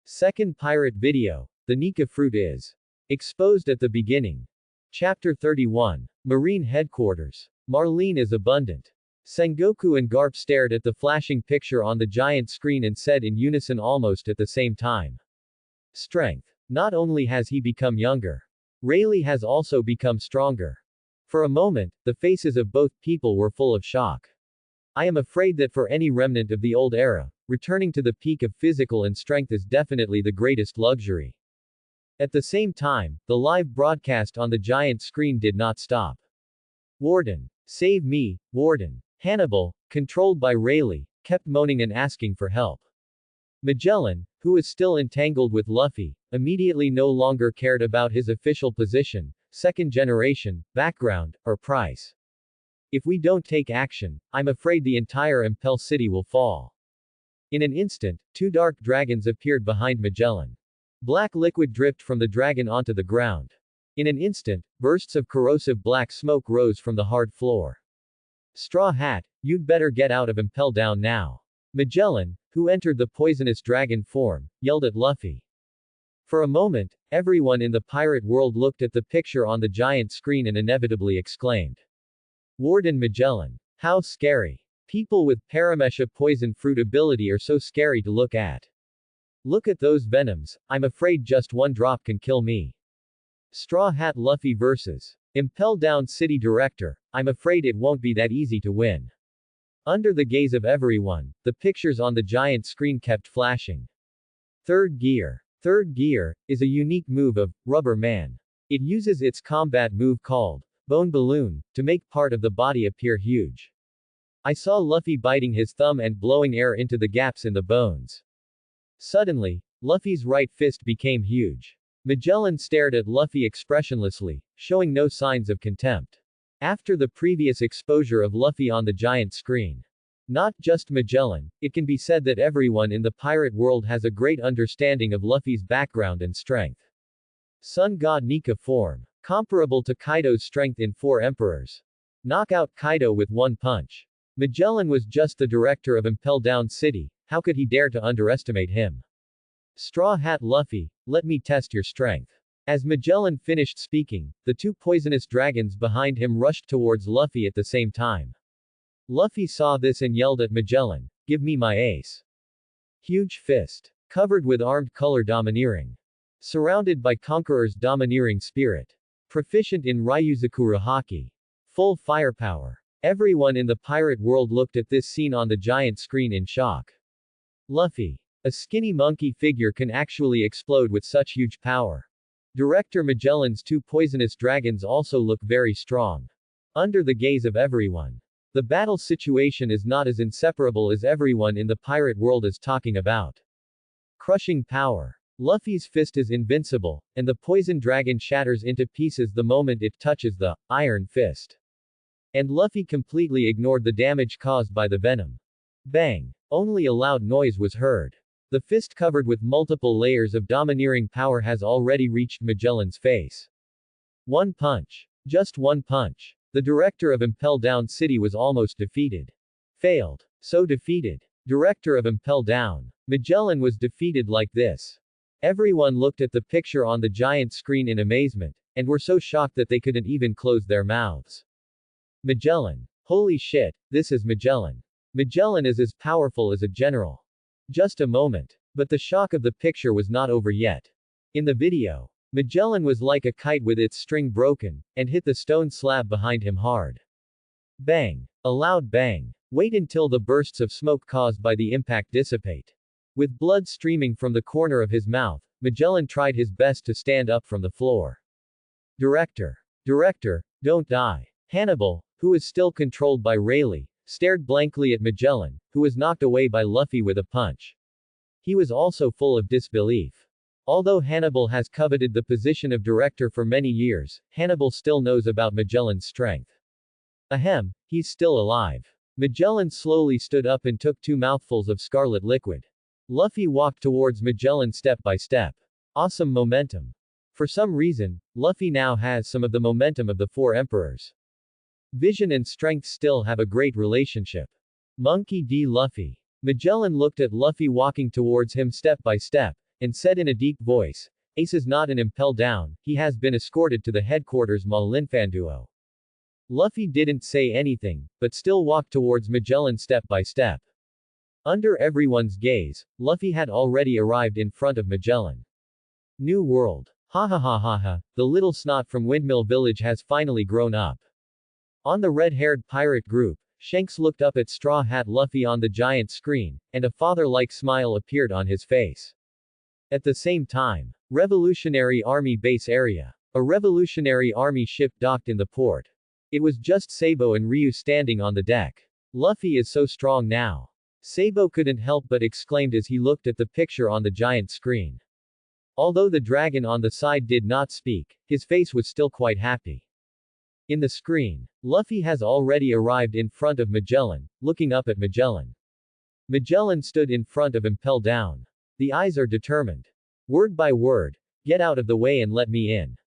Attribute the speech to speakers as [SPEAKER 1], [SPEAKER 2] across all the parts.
[SPEAKER 1] Second pirate video. The Nika fruit is exposed at the beginning. Chapter 31. Marine Headquarters. Marlene is abundant. Sengoku and Garp stared at the flashing picture on the giant screen and said in unison almost at the same time. Strength. Not only has he become younger. Rayleigh has also become stronger. For a moment, the faces of both people were full of shock. I am afraid that for any remnant of the old era, returning to the peak of physical and strength is definitely the greatest luxury. At the same time, the live broadcast on the giant screen did not stop. Warden. Save me, Warden. Hannibal, controlled by Rayleigh, kept moaning and asking for help. Magellan, who is still entangled with Luffy, immediately no longer cared about his official position, second generation, background, or price. If we don't take action, I'm afraid the entire Impel City will fall. In an instant, two dark dragons appeared behind Magellan. Black liquid dripped from the dragon onto the ground. In an instant, bursts of corrosive black smoke rose from the hard floor. Straw Hat, you'd better get out of Impel Down now. Magellan, who entered the poisonous dragon form, yelled at Luffy. For a moment, everyone in the pirate world looked at the picture on the giant screen and inevitably exclaimed. Warden Magellan. How scary. People with Paramesha poison fruit ability are so scary to look at. Look at those venoms, I'm afraid just one drop can kill me. Straw Hat Luffy vs. Impel Down City Director, I'm afraid it won't be that easy to win. Under the gaze of everyone, the pictures on the giant screen kept flashing. Third Gear. Third Gear is a unique move of Rubber Man. It uses its combat move called Bone Balloon to make part of the body appear huge. I saw Luffy biting his thumb and blowing air into the gaps in the bones. Suddenly, Luffy's right fist became huge. Magellan stared at Luffy expressionlessly, showing no signs of contempt. After the previous exposure of Luffy on the giant screen. Not just Magellan, it can be said that everyone in the pirate world has a great understanding of Luffy's background and strength. Sun God Nika form. Comparable to Kaido's strength in Four Emperors. Knock out Kaido with one punch. Magellan was just the director of Impel Down City, how could he dare to underestimate him? Straw Hat Luffy, let me test your strength. As Magellan finished speaking, the two poisonous dragons behind him rushed towards Luffy at the same time. Luffy saw this and yelled at Magellan, give me my ace. Huge fist. Covered with armed color domineering. Surrounded by Conqueror's domineering spirit. Proficient in Ryuzakura Haki. Full firepower. Everyone in the pirate world looked at this scene on the giant screen in shock. Luffy. A skinny monkey figure can actually explode with such huge power. Director Magellan's two poisonous dragons also look very strong. Under the gaze of everyone. The battle situation is not as inseparable as everyone in the pirate world is talking about. Crushing power. Luffy's fist is invincible, and the poison dragon shatters into pieces the moment it touches the Iron Fist. And Luffy completely ignored the damage caused by the venom. Bang! Only a loud noise was heard. The fist covered with multiple layers of domineering power has already reached Magellan's face. One punch. Just one punch. The director of Impel Down City was almost defeated. Failed. So defeated. Director of Impel Down. Magellan was defeated like this. Everyone looked at the picture on the giant screen in amazement, and were so shocked that they couldn't even close their mouths. Magellan. Holy shit, this is Magellan. Magellan is as powerful as a general. Just a moment. But the shock of the picture was not over yet. In the video, Magellan was like a kite with its string broken, and hit the stone slab behind him hard. Bang. A loud bang. Wait until the bursts of smoke caused by the impact dissipate. With blood streaming from the corner of his mouth, Magellan tried his best to stand up from the floor. Director. Director, don't die. Hannibal, who is still controlled by Rayleigh, stared blankly at Magellan, who was knocked away by Luffy with a punch. He was also full of disbelief. Although Hannibal has coveted the position of director for many years, Hannibal still knows about Magellan's strength. Ahem, he's still alive. Magellan slowly stood up and took two mouthfuls of scarlet liquid. Luffy walked towards Magellan step by step. Awesome momentum. For some reason, Luffy now has some of the momentum of the Four Emperors. Vision and strength still have a great relationship. Monkey D. Luffy. Magellan looked at Luffy walking towards him step by step, and said in a deep voice, Ace is not an impel down, he has been escorted to the headquarters Malinfanduo. Luffy didn't say anything, but still walked towards Magellan step by step. Under everyone's gaze, Luffy had already arrived in front of Magellan. New world. Ha ha ha ha ha, the little snot from Windmill Village has finally grown up. On the red-haired pirate group, Shanks looked up at Straw Hat Luffy on the giant screen, and a father-like smile appeared on his face. At the same time, Revolutionary Army base area. A Revolutionary Army ship docked in the port. It was just Sabo and Ryu standing on the deck. Luffy is so strong now. Sabo couldn't help but exclaimed as he looked at the picture on the giant screen. Although the dragon on the side did not speak, his face was still quite happy. In the screen, Luffy has already arrived in front of Magellan, looking up at Magellan. Magellan stood in front of Impel Down. The eyes are determined. Word by word, get out of the way and let me in.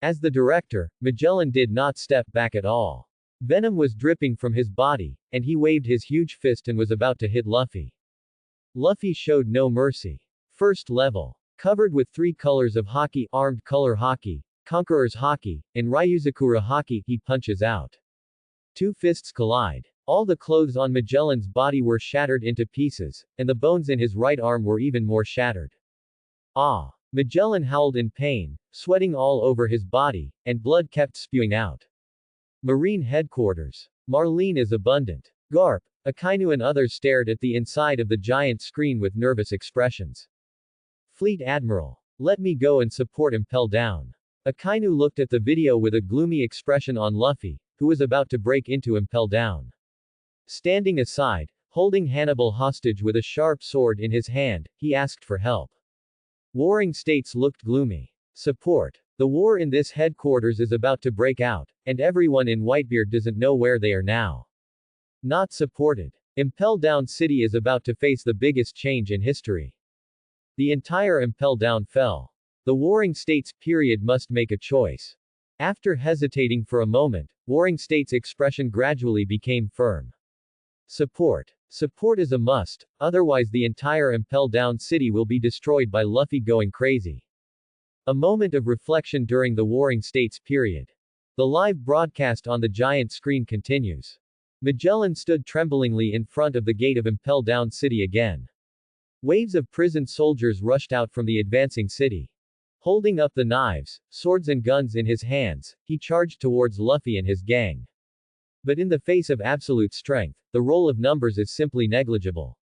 [SPEAKER 1] As the director, Magellan did not step back at all. Venom was dripping from his body, and he waved his huge fist and was about to hit Luffy. Luffy showed no mercy. First level. Covered with 3 colors of haki, armed color haki, conqueror's haki, and Ryuzakura haki, he punches out. 2 fists collide. All the clothes on Magellan's body were shattered into pieces, and the bones in his right arm were even more shattered. Ah! Magellan howled in pain, sweating all over his body, and blood kept spewing out. Marine headquarters. Marlene is abundant. Garp, Akainu and others stared at the inside of the giant screen with nervous expressions. Fleet Admiral. Let me go and support Impel Down. Akainu looked at the video with a gloomy expression on Luffy, who was about to break into Impel Down. Standing aside, holding Hannibal hostage with a sharp sword in his hand, he asked for help. Warring states looked gloomy. Support. The war in this headquarters is about to break out, and everyone in Whitebeard doesn't know where they are now. Not supported. Impel Down City is about to face the biggest change in history. The entire Impel Down fell. The warring states period must make a choice. After hesitating for a moment, warring states' expression gradually became firm. Support. Support is a must, otherwise the entire Impel Down City will be destroyed by Luffy going crazy. A moment of reflection during the warring states period. The live broadcast on the giant screen continues. Magellan stood tremblingly in front of the gate of Impel Down City again. Waves of prison soldiers rushed out from the advancing city. Holding up the knives, swords and guns in his hands, he charged towards Luffy and his gang. But in the face of absolute strength, the role of numbers is simply negligible.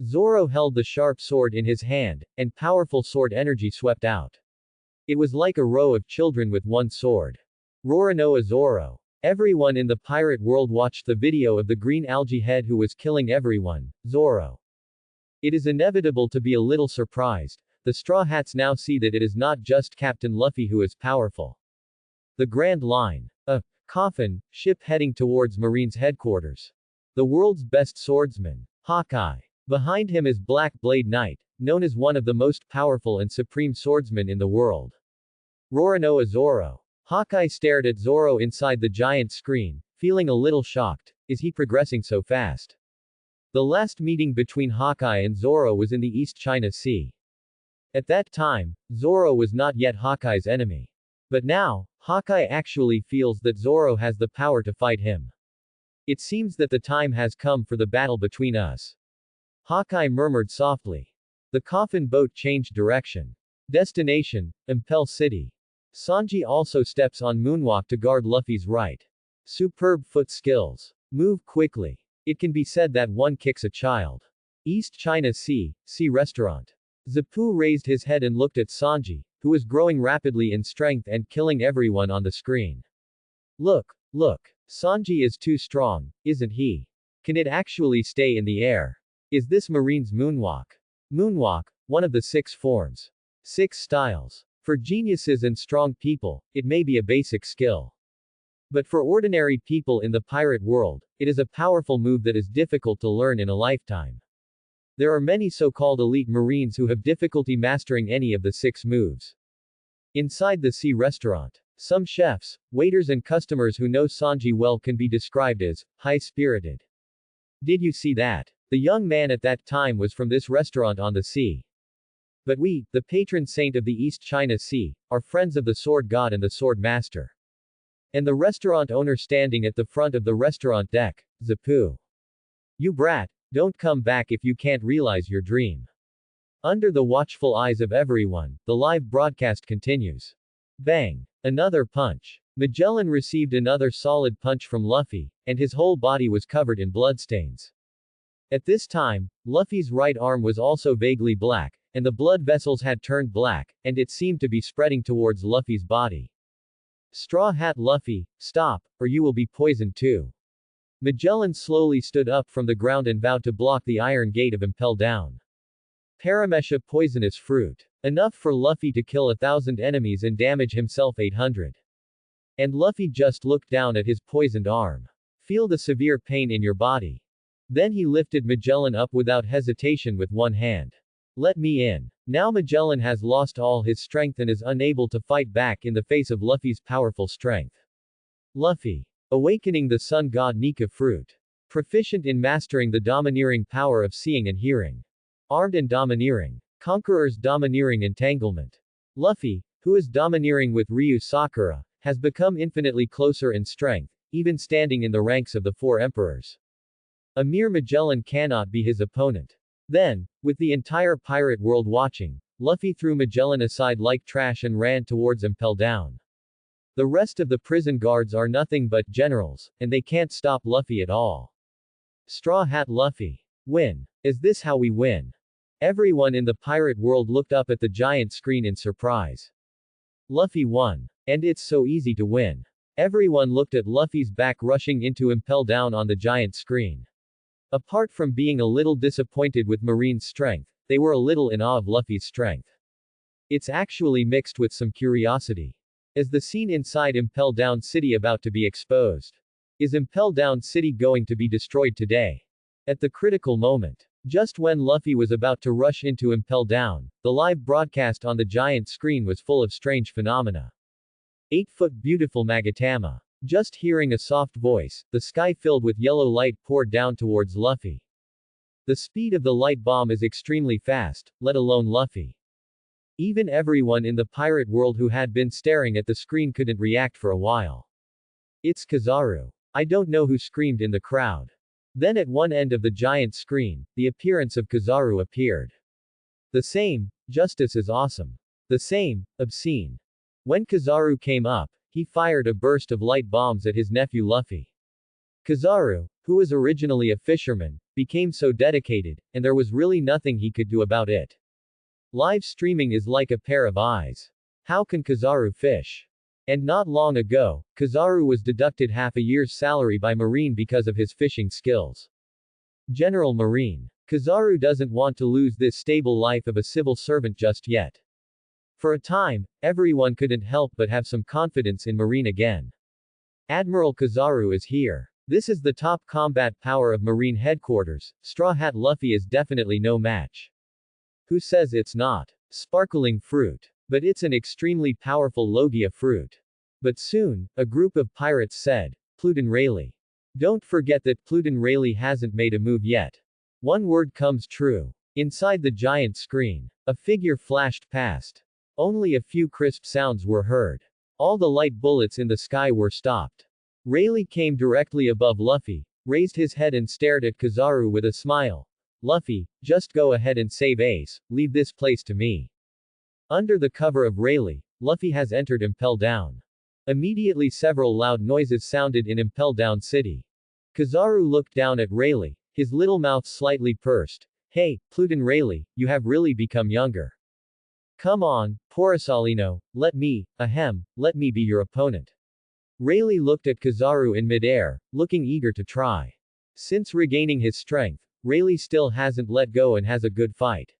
[SPEAKER 1] Zoro held the sharp sword in his hand, and powerful sword energy swept out. It was like a row of children with one sword. Roronoa Zoro. Everyone in the pirate world watched the video of the green algae head who was killing everyone, Zoro. It is inevitable to be a little surprised. The Straw Hats now see that it is not just Captain Luffy who is powerful. The Grand Line. A coffin ship heading towards Marine's headquarters. The world's best swordsman, Hawkeye. Behind him is Black Blade Knight, known as one of the most powerful and supreme swordsmen in the world. Roronoa Zoro. Hawkeye stared at Zoro inside the giant screen, feeling a little shocked. Is he progressing so fast? The last meeting between Hawkeye and Zoro was in the East China Sea. At that time, Zoro was not yet Hawkeye's enemy. But now, Hawkeye actually feels that Zoro has the power to fight him. It seems that the time has come for the battle between us. Hawkeye murmured softly. The coffin boat changed direction. Destination, Impel City. Sanji also steps on moonwalk to guard Luffy's right. Superb foot skills. Move quickly. It can be said that one kicks a child. East China Sea, Sea Restaurant. Zapu raised his head and looked at Sanji, who was growing rapidly in strength and killing everyone on the screen. Look, look. Sanji is too strong, isn't he? Can it actually stay in the air? Is this Marine's moonwalk? Moonwalk, one of the 6 forms. 6 styles. For geniuses and strong people, it may be a basic skill. But for ordinary people in the pirate world, it is a powerful move that is difficult to learn in a lifetime. There are many so-called elite Marines who have difficulty mastering any of the 6 moves. Inside the Sea Restaurant, some chefs, waiters and customers who know Sanji well can be described as high-spirited. Did you see that? The young man at that time was from this restaurant on the sea. But we, the patron saint of the East China Sea, are friends of the sword god and the sword master. And the restaurant owner standing at the front of the restaurant deck, Zapu. You brat, don't come back if you can't realize your dream. Under the watchful eyes of everyone, the live broadcast continues. Bang! Another punch. Magellan received another solid punch from Luffy, and his whole body was covered in bloodstains. At this time, Luffy's right arm was also vaguely black, and the blood vessels had turned black, and it seemed to be spreading towards Luffy's body. Straw Hat Luffy, stop, or you will be poisoned too. Magellan slowly stood up from the ground and vowed to block the iron gate of Impel Down. Paramesha poisonous fruit. Enough for Luffy to kill 1,000 enemies and damage himself 800. And Luffy just looked down at his poisoned arm. Feel the severe pain in your body. Then he lifted Magellan up without hesitation with one hand. Let me in. Now Magellan has lost all his strength and is unable to fight back in the face of Luffy's powerful strength. Luffy. Awakening the sun god Nika fruit. Proficient in mastering the domineering power of seeing and hearing. Armed and domineering. Conqueror's domineering entanglement. Luffy, who is domineering with Ryu Sakura, has become infinitely closer in strength, even standing in the ranks of the four emperors. A mere Magellan cannot be his opponent. Then, with the entire pirate world watching, Luffy threw Magellan aside like trash and ran towards Impel Down. The rest of the prison guards are nothing but generals, and they can't stop Luffy at all. Straw Hat Luffy. Win. Is this how we win? Everyone in the pirate world looked up at the giant screen in surprise. Luffy won. And it's so easy to win. Everyone looked at Luffy's back rushing into Impel Down on the giant screen. Apart from being a little disappointed with Marine's strength, they were a little in awe of Luffy's strength. It's actually mixed with some curiosity. Is the scene inside Impel Down City about to be exposed? Is Impel Down City going to be destroyed today? At the critical moment, just when Luffy was about to rush into Impel Down, the live broadcast on the giant screen was full of strange phenomena. 8-foot beautiful Magatama. Just hearing a soft voice, the sky filled with yellow light poured down towards Luffy. The speed of the light bomb is extremely fast, let alone Luffy. Even everyone in the pirate world who had been staring at the screen couldn't react for a while. It's Kizaru. I don't know who screamed in the crowd. Then at one end of the giant screen, the appearance of Kizaru appeared. The same, justice is awesome. The same, obscene. When Kizaru came up, he fired a burst of light bombs at his nephew Luffy. Kizaru, who was originally a fisherman, became so dedicated, and there was really nothing he could do about it. Live streaming is like a pair of eyes. How can Kizaru fish? And not long ago, Kizaru was deducted half a year's salary by Marine because of his fishing skills. General Marine. Kizaru doesn't want to lose this stable life of a civil servant just yet. For a time, everyone couldn't help but have some confidence in Marine again. Admiral Kizaru is here. This is the top combat power of Marine headquarters. Straw Hat Luffy is definitely no match. Who says it's not? Sparkling fruit. But it's an extremely powerful Logia fruit. But soon, a group of pirates said, Pluten Rayleigh. Don't forget that Pluten Rayleigh hasn't made a move yet. One word comes true. Inside the giant screen, a figure flashed past. Only a few crisp sounds were heard. All the light bullets in the sky were stopped. Rayleigh came directly above Luffy, raised his head and stared at Kizaru with a smile. Luffy, just go ahead and save Ace, leave this place to me. Under the cover of Rayleigh, Luffy has entered Impel Down. Immediately several loud noises sounded in Impel Down City. Kizaru looked down at Rayleigh, his little mouth slightly pursed. Hey, Pluten Rayleigh, you have really become younger. Come on, Porosalino, let me be your opponent. Rayleigh looked at Kizaru in midair, looking eager to try. Since regaining his strength, Rayleigh still hasn't let go and has a good fight.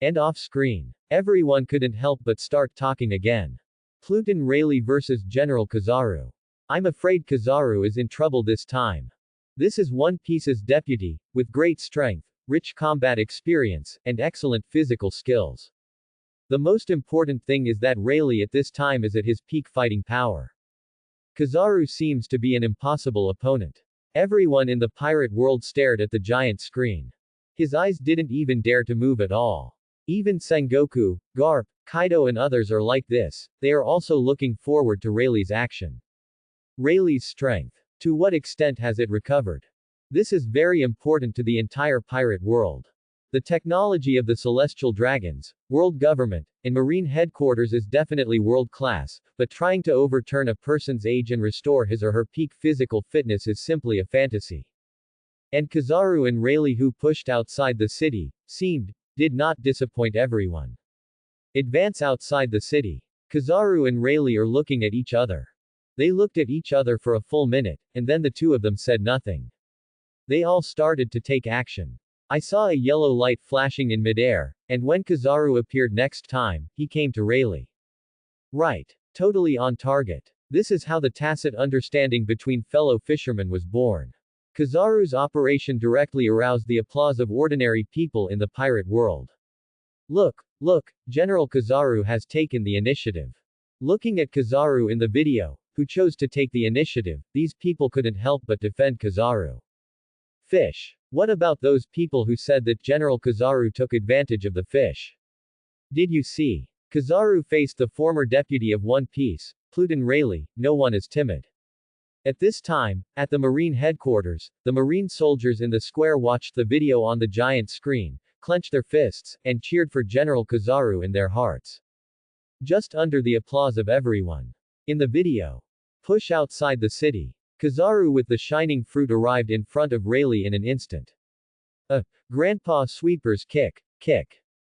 [SPEAKER 1] And off-screen, everyone couldn't help but start talking again. Pluten Rayleigh versus General Kizaru. I'm afraid Kizaru is in trouble this time. This is One Piece's deputy, with great strength, rich combat experience, and excellent physical skills. The most important thing is that Rayleigh at this time is at his peak fighting power. Kizaru seems to be an impossible opponent. Everyone in the pirate world stared at the giant screen. His eyes didn't even dare to move at all. Even Sengoku, Garp, Kaido and others are like this, they are also looking forward to Rayleigh's action. Rayleigh's strength. To what extent has it recovered? This is very important to the entire pirate world. The technology of the celestial dragons, world government, and marine headquarters is definitely world class, but trying to overturn a person's age and restore his or her peak physical fitness is simply a fantasy. And Kizaru and Rayleigh, who pushed outside the city, did not disappoint everyone. Advance outside the city. Kizaru and Rayleigh are looking at each other. They looked at each other for a full minute, and then the two of them said nothing. They all started to take action. I saw a yellow light flashing in midair, and when Kizaru appeared next time, he came to Rayleigh. Right. Totally on target. This is how the tacit understanding between fellow fishermen was born. Kizaru's operation directly aroused the applause of ordinary people in the pirate world. Look, General Kizaru has taken the initiative. Looking at Kizaru in the video, who chose to take the initiative, these people couldn't help but defend Kizaru. Fish. What about those people who said that General Kizaru took advantage of the fish? Did you see? Kizaru faced the former deputy of One Piece, Pluton Rayleigh. No one is timid. At this time, at the Marine headquarters, the Marine soldiers in the square watched the video on the giant screen, clenched their fists, and cheered for General Kizaru in their hearts. Just under the applause of everyone. In the video. Push outside the city. Kizaru with the shining fruit arrived in front of Rayleigh in an instant. Grandpa sweeper's kick.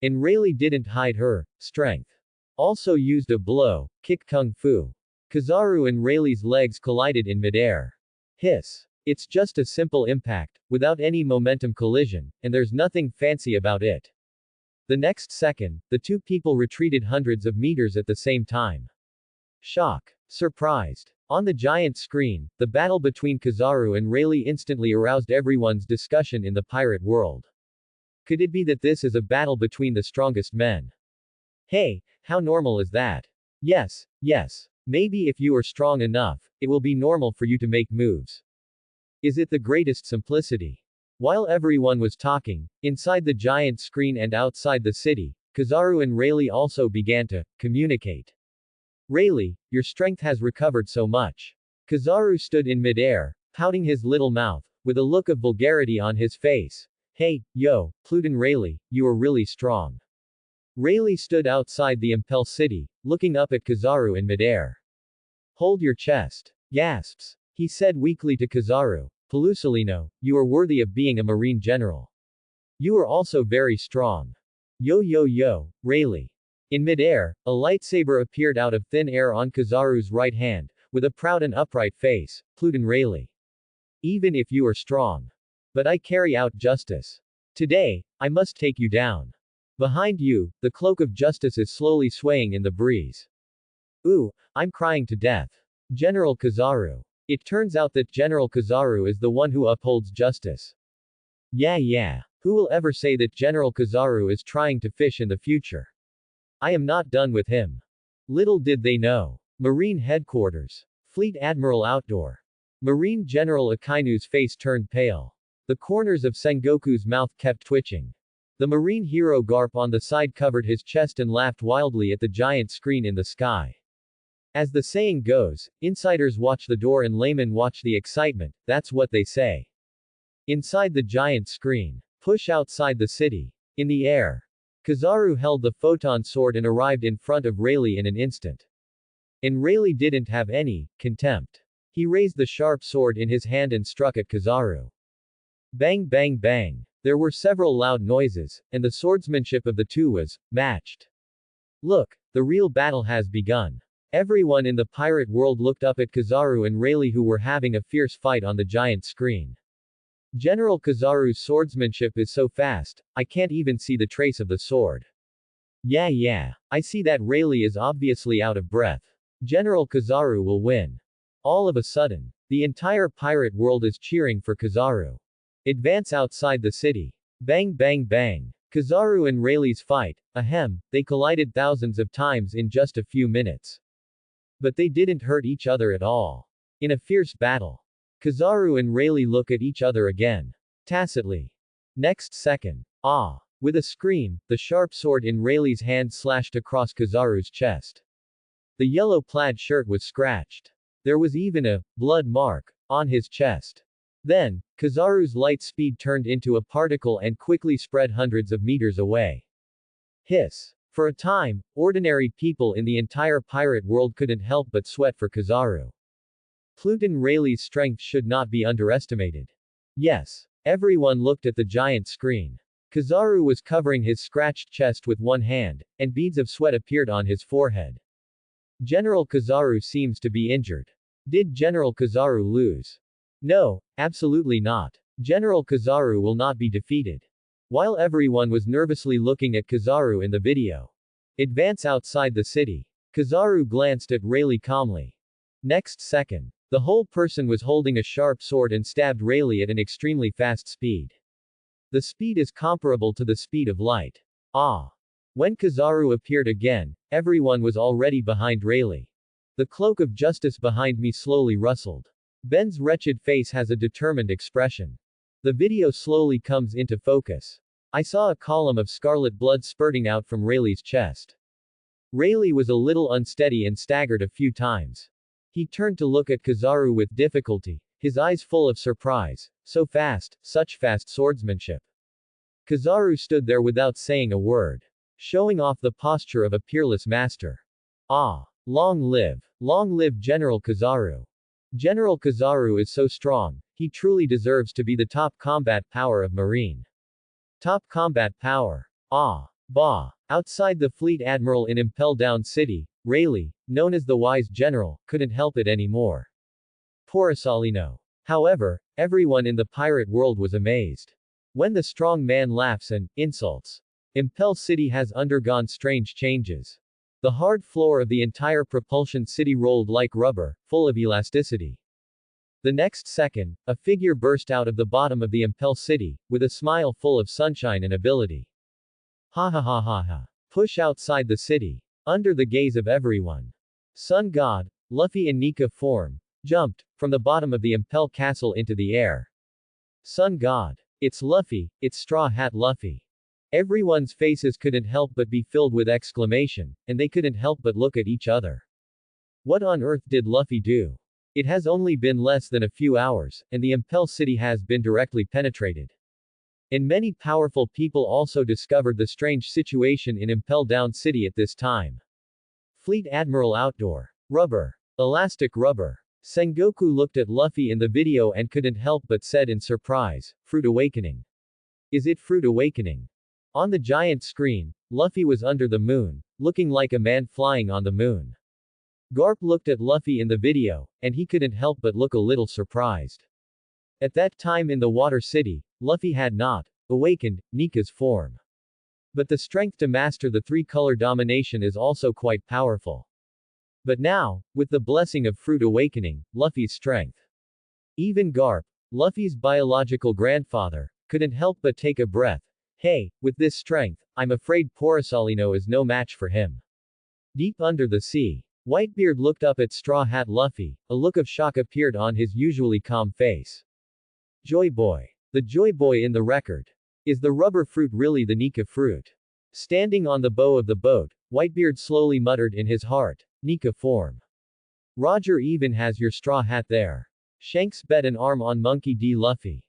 [SPEAKER 1] And Rayleigh didn't hide her strength. Also used a blow, kick kung fu. Kizaru and Rayleigh's legs collided in midair. Hiss. It's just a simple impact, without any momentum collision, and there's nothing fancy about it. The next second, the two people retreated hundreds of meters at the same time. Shock. Surprised. On the giant screen, the battle between Kizaru and Rayleigh instantly aroused everyone's discussion in the pirate world. Could it be that this is a battle between the strongest men? Hey, how normal is that? Yes. Maybe if you are strong enough, it will be normal for you to make moves. Is it the greatest simplicity? While everyone was talking, inside the giant screen and outside the city, Kizaru and Rayleigh also began to communicate. Rayleigh, your strength has recovered so much. Kizaru stood in midair, pouting his little mouth, with a look of vulgarity on his face. Hey, yo, Pluton Rayleigh, you are really strong. Rayleigh stood outside the Impel City, looking up at Kizaru in midair. Hold your chest. Gasps. He said weakly to Kizaru, Pelusolino, you are worthy of being a marine general. You are also very strong. Yo, Rayleigh. In midair, a lightsaber appeared out of thin air on Kizaru's right hand, with a proud and upright face, Pluton Rayleigh. Even if you are strong. But I carry out justice. Today, I must take you down. Behind you, the cloak of justice is slowly swaying in the breeze. Ooh, I'm crying to death. General Kizaru. It turns out that General Kizaru is the one who upholds justice. Yeah. Who will ever say that General Kizaru is trying to fish in the future? I am not done with him. Little did they know. Marine Headquarters. Fleet Admiral Outdoor. Marine General Akainu's face turned pale. The corners of Sengoku's mouth kept twitching. The marine hero Garp on the side covered his chest and laughed wildly at the giant screen in the sky. As the saying goes, insiders watch the door and laymen watch the excitement, that's what they say. Inside the giant screen. Push outside the city. In the air. Kizaru held the photon sword and arrived in front of Rayleigh in an instant. And Rayleigh didn't have any contempt. He raised the sharp sword in his hand and struck at Kizaru. Bang bang bang. There were several loud noises, and the swordsmanship of the two was matched. Look, the real battle has begun. Everyone in the pirate world looked up at Kizaru and Rayleigh, who were having a fierce fight on the giant screen. General Kizaru's swordsmanship is so fast, I can't even see the trace of the sword. Yeah. I see that Rayleigh is obviously out of breath. General Kizaru will win. All of a sudden, the entire pirate world is cheering for Kizaru. Advance outside the city. Bang bang bang. Kizaru and Rayleigh's fight, they collided thousands of times in just a few minutes. But they didn't hurt each other at all. In a fierce battle. Kizaru and Rayleigh look at each other again. Tacitly. Next second. With a scream, the sharp sword in Rayleigh's hand slashed across Kizaru's chest. The yellow plaid shirt was scratched. There was even a blood mark on his chest. Then, Kizaru's light speed turned into a particle and quickly spread hundreds of meters away. Hiss. For a time, ordinary people in the entire pirate world couldn't help but sweat for Kizaru. Pluton Rayleigh's strength should not be underestimated. Yes. Everyone looked at the giant screen. Kizaru was covering his scratched chest with one hand, and beads of sweat appeared on his forehead. General Kizaru seems to be injured. Did General Kizaru lose? No, absolutely not. General Kizaru will not be defeated. While everyone was nervously looking at Kizaru in the video. Advance outside the city. Kizaru glanced at Rayleigh calmly. Next second, the whole person was holding a sharp sword and stabbed Rayleigh at an extremely fast speed. The speed is comparable to the speed of light. Ah! When Kizaru appeared again, everyone was already behind Rayleigh. The cloak of justice behind me slowly rustled. Ben's wretched face has a determined expression. The video slowly comes into focus. I saw a column of scarlet blood spurting out from Rayleigh's chest. Rayleigh was a little unsteady and staggered a few times. He turned to look at Kizaru with difficulty, his eyes full of surprise. So fast, such fast swordsmanship. Kizaru stood there without saying a word, showing off the posture of a peerless master. Ah! Long live General Kizaru. General Kizaru is so strong, he truly deserves to be the top combat power of Marine. Top combat power. Ah! Bah! Outside the fleet admiral in Impel Down City, Rayleigh, known as the Wise General, couldn't help it anymore. Porosalino. However, everyone in the pirate world was amazed. When the strong man laughs and insults. Impel City has undergone strange changes. The hard floor of the entire propulsion city rolled like rubber, full of elasticity. The next second, a figure burst out of the bottom of the Impel City, with a smile full of sunshine and ability. Ha ha ha ha ha. Push outside the city. Under the gaze of everyone. Sun God, Luffy in Nika form, jumped from the bottom of the Impel Castle into the air. Sun God. It's Luffy, it's Straw Hat Luffy. Everyone's faces couldn't help but be filled with exclamation, and they couldn't help but look at each other. What on earth did Luffy do? It has only been less than a few hours, and the Impel City has been directly penetrated. And many powerful people also discovered the strange situation in Impel Down City at this time. Fleet Admiral Outdoor. Rubber. Elastic rubber. Sengoku looked at Luffy in the video and couldn't help but said in surprise, Fruit Awakening. Is it Fruit Awakening? On the giant screen, Luffy was under the moon, looking like a man flying on the moon. Garp looked at Luffy in the video, and he couldn't help but look a little surprised. At that time in the Water City, Luffy had not awakened Nika's form. But the strength to master the three-color domination is also quite powerful. But now, with the blessing of Fruit Awakening, Luffy's strength. Even Garp, Luffy's biological grandfather, couldn't help but take a breath. Hey, with this strength, I'm afraid Porosalino is no match for him. Deep under the sea, Whitebeard looked up at Straw Hat Luffy, a look of shock appeared on his usually calm face. Joy Boy. The Joy Boy in the record. Is the rubber fruit really the Nika fruit? Standing on the bow of the boat, Whitebeard slowly muttered in his heart, Nika form. Roger even has your straw hat there. Shanks bet an arm on Monkey D. Luffy.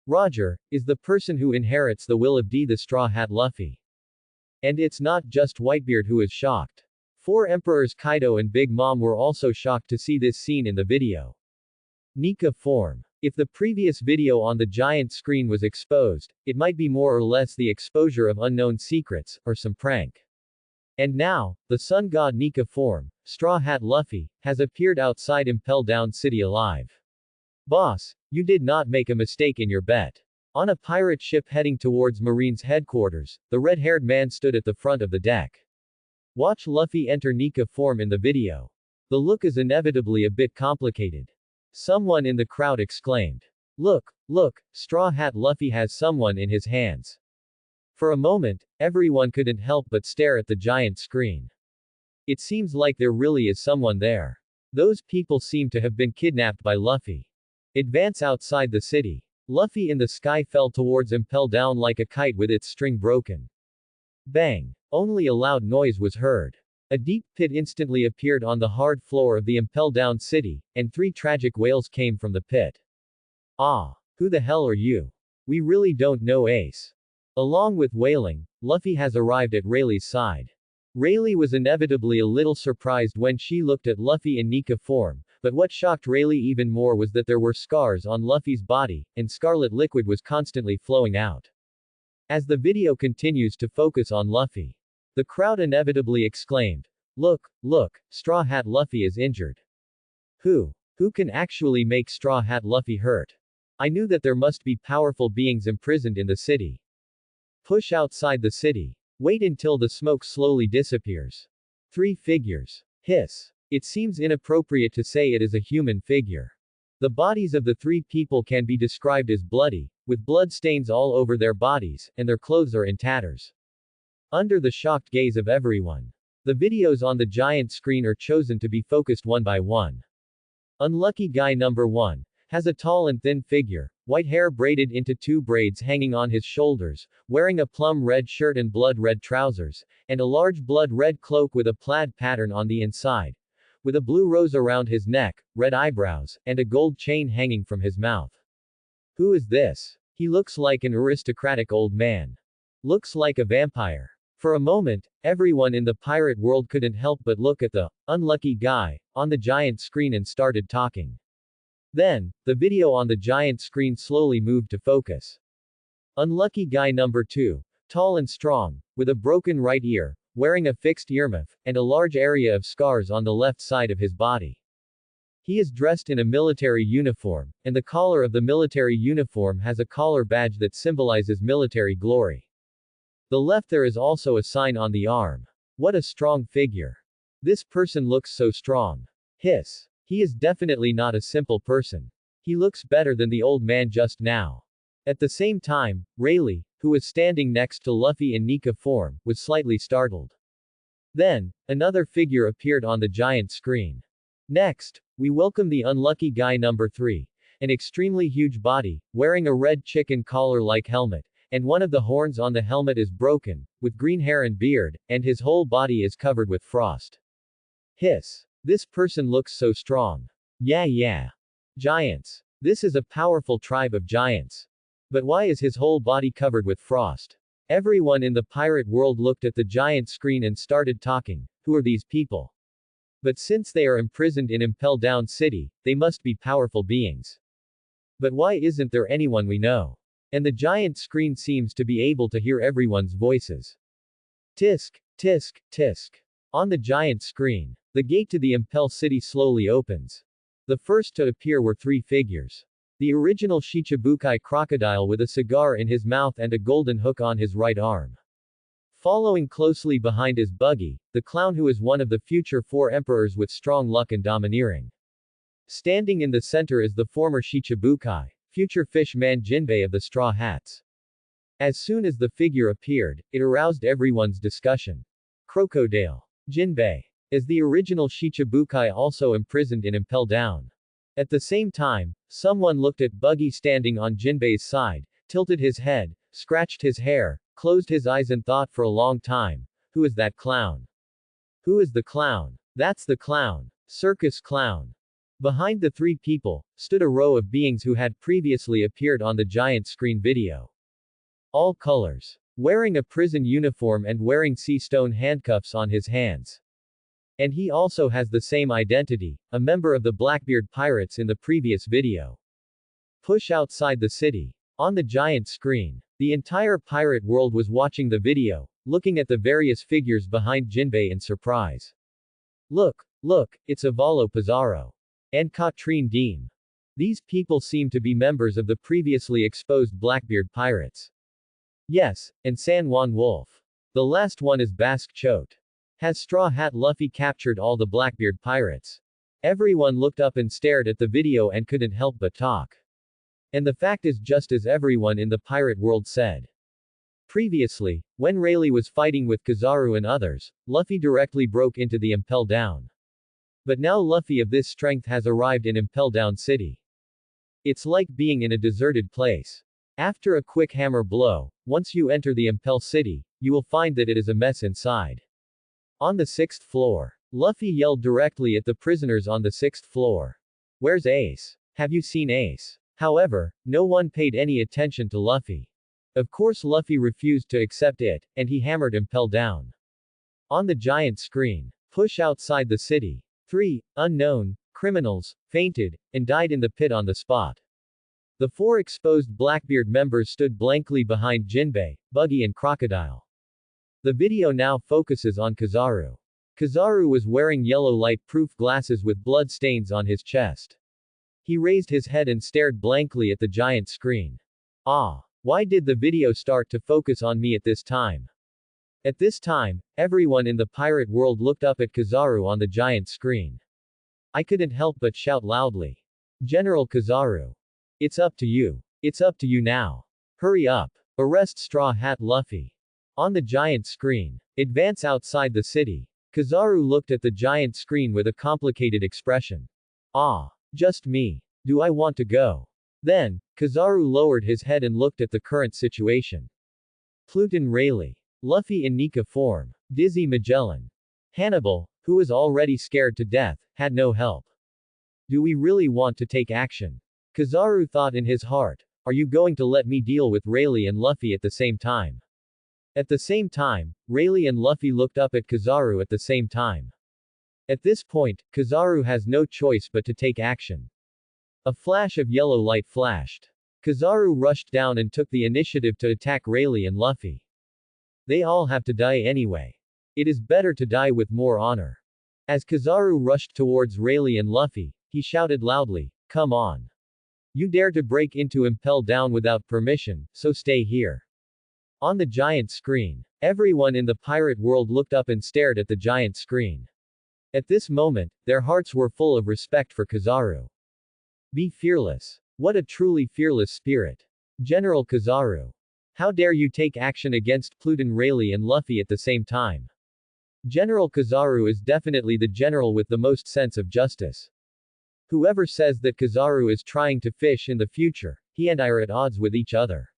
[SPEAKER 1] Roger, is the person who inherits the will of D. the Straw Hat Luffy. And it's not just Whitebeard who is shocked. Four Emperors Kaido and Big Mom were also shocked to see this scene in the video. Nika form. If the previous video on the giant screen was exposed, it might be more or less the exposure of unknown secrets, or some prank. And now, the Sun God Nika form, Straw Hat Luffy, has appeared outside Impel Down City alive. Boss, you did not make a mistake in your bet. On a pirate ship heading towards Marine's headquarters, the red-haired man stood at the front of the deck. Watch Luffy enter Nika form in the video. The look is inevitably a bit complicated. Someone in the crowd exclaimed. Look, Straw Hat Luffy has someone in his hands. For a moment, everyone couldn't help but stare at the giant screen. It seems like there really is someone there. Those people seem to have been kidnapped by Luffy. Advance outside the city. Luffy in the sky fell towards Impel Down like a kite with its string broken. Bang! Only a loud noise was heard. A deep pit instantly appeared on the hard floor of the Impel Down city, and 3 tragic wails came from the pit. Ah! Who the hell are you? We really don't know, Ace. Along with wailing, Luffy has arrived at Rayleigh's side. Rayleigh was inevitably a little surprised when she looked at Luffy in Nika form, but what shocked Rayleigh even more was that there were scars on Luffy's body, and scarlet liquid was constantly flowing out. As the video continues to focus on Luffy, the crowd inevitably exclaimed, "Look, look, Straw Hat Luffy is injured. Who can actually make Straw Hat Luffy hurt? I knew that there must be powerful beings imprisoned in the city. Push outside the city. Wait until the smoke slowly disappears." 3 figures. Hiss. It seems inappropriate to say it is a human figure. The bodies of the 3 people can be described as bloody, with blood stains all over their bodies, and their clothes are in tatters. Under the shocked gaze of everyone, the videos on the giant screen are chosen to be focused one by one. Unlucky guy number 1 has a tall and thin figure, white hair braided into 2 braids hanging on his shoulders, wearing a plum red shirt and blood red trousers, and a large blood red cloak with a plaid pattern on the inside, with a blue rose around his neck, red eyebrows, and a gold chain hanging from his mouth. Who is this? He looks like an aristocratic old man. Looks like a vampire. For a moment, everyone in the pirate world couldn't help but look at the unlucky guy on the giant screen and started talking. Then, the video on the giant screen slowly moved to focus. Unlucky guy number 2, tall and strong, with a broken right ear, wearing a fixed earmuff, and a large area of scars on the left side of his body. He is dressed in a military uniform, and the collar of the military uniform has a collar badge that symbolizes military glory. The left there is also a sign on the arm. What a strong figure. This person looks so strong. Hiss. He is definitely not a simple person. He looks better than the old man just now. At the same time, Rayleigh, who was standing next to Luffy in Nika form, was slightly startled. Then, another figure appeared on the giant screen. Next, we welcome the unlucky guy number 3, an extremely huge body, wearing a red chicken collar-like helmet, and one of the horns on the helmet is broken, with green hair and beard, and his whole body is covered with frost. Hiss. This person looks so strong. Yeah. Giants. This is a powerful tribe of giants. But why is his whole body covered with frost? Everyone in the pirate world looked at the giant screen and started talking. Who are these people? But since they are imprisoned in Impel Down City, they must be powerful beings. But why isn't there anyone we know? And the giant screen seems to be able to hear everyone's voices. Tisk, tisk, tisk. On the giant screen, the gate to the Impel City slowly opens. The first to appear were 3 figures. The original Shichibukai crocodile with a cigar in his mouth and a golden hook on his right arm. Following closely behind is Buggy, the clown who is one of the future 4 emperors with strong luck and domineering. Standing in the center is the former Shichibukai, future fish man Jinbei of the Straw Hats. As soon as the figure appeared, it aroused everyone's discussion. Crocodile. Jinbei. Is the original Shichibukai also imprisoned in Impel Down? At the same time, someone looked at Buggy standing on Jinbei's side, tilted his head, scratched his hair, closed his eyes and thought for a long time. Who is that clown? Who is the clown? That's the clown. Circus clown. Behind the 3 people, stood a row of beings who had previously appeared on the giant screen video. All colors. Wearing a prison uniform and wearing sea stone handcuffs on his hands. And he also has the same identity, a member of the Blackbeard Pirates in the previous video. Push outside the city. On the giant screen, the entire pirate world was watching the video, looking at the various figures behind Jinbei in surprise. Look, it's Ivalo Pizarro. And Katrine Deem. These people seem to be members of the previously exposed Blackbeard Pirates. Yes, and San Juan Wolf. The last one is Basque Chote. Has Straw Hat Luffy captured all the Blackbeard Pirates? Everyone looked up and stared at the video and couldn't help but talk. And the fact is just as everyone in the pirate world said. Previously, when Rayleigh was fighting with Kizaru and others, Luffy directly broke into the Impel Down. But now Luffy of this strength has arrived in Impel Down City. It's like being in a deserted place. After a quick hammer blow, once you enter the Impel City, you will find that it is a mess inside. On the 6th floor, Luffy yelled directly at the prisoners on the 6th floor. Where's Ace? Have you seen Ace? However, no one paid any attention to Luffy. Of course Luffy refused to accept it, and he hammered Impel down. On the giant screen, push outside the city. 3 unknown criminals fainted and died in the pit on the spot. The 4 exposed Blackbeard members stood blankly behind Jinbei, Buggy and Crocodile. The video now focuses on Kizaru. Kizaru was wearing yellow light-proof glasses with blood stains on his chest. He raised his head and stared blankly at the giant screen. Ah! Why did the video start to focus on me at this time? At this time, everyone in the pirate world looked up at Kizaru on the giant screen. I couldn't help but shout loudly. General Kizaru. It's up to you. It's up to you now. Hurry up. Arrest Straw Hat Luffy. On the giant screen. Advance outside the city. Kizaru looked at the giant screen with a complicated expression. Ah. Just me. Do I want to go? Then, Kizaru lowered his head and looked at the current situation. Pluton Rayleigh. Luffy in Nika form. Dizzy Magellan. Hannibal, who was already scared to death, had no help. Do we really want to take action? Kizaru thought in his heart. Are you going to let me deal with Rayleigh and Luffy at the same time? At the same time, Rayleigh and Luffy looked up at Kizaru at the same time. At this point, Kizaru has no choice but to take action. A flash of yellow light flashed. Kizaru rushed down and took the initiative to attack Rayleigh and Luffy. They all have to die anyway. It is better to die with more honor. As Kizaru rushed towards Rayleigh and Luffy, he shouted loudly, "Come on. You dare to break into Impel Down without permission, so stay here." On the giant screen, everyone in the pirate world looked up and stared at the giant screen. At this moment, their hearts were full of respect for Kizaru. Be fearless. What a truly fearless spirit. General Kizaru. How dare you take action against Pluton Rayleigh and Luffy at the same time? General Kizaru is definitely the general with the most sense of justice. Whoever says that Kizaru is trying to fish in the future, he and I are at odds with each other.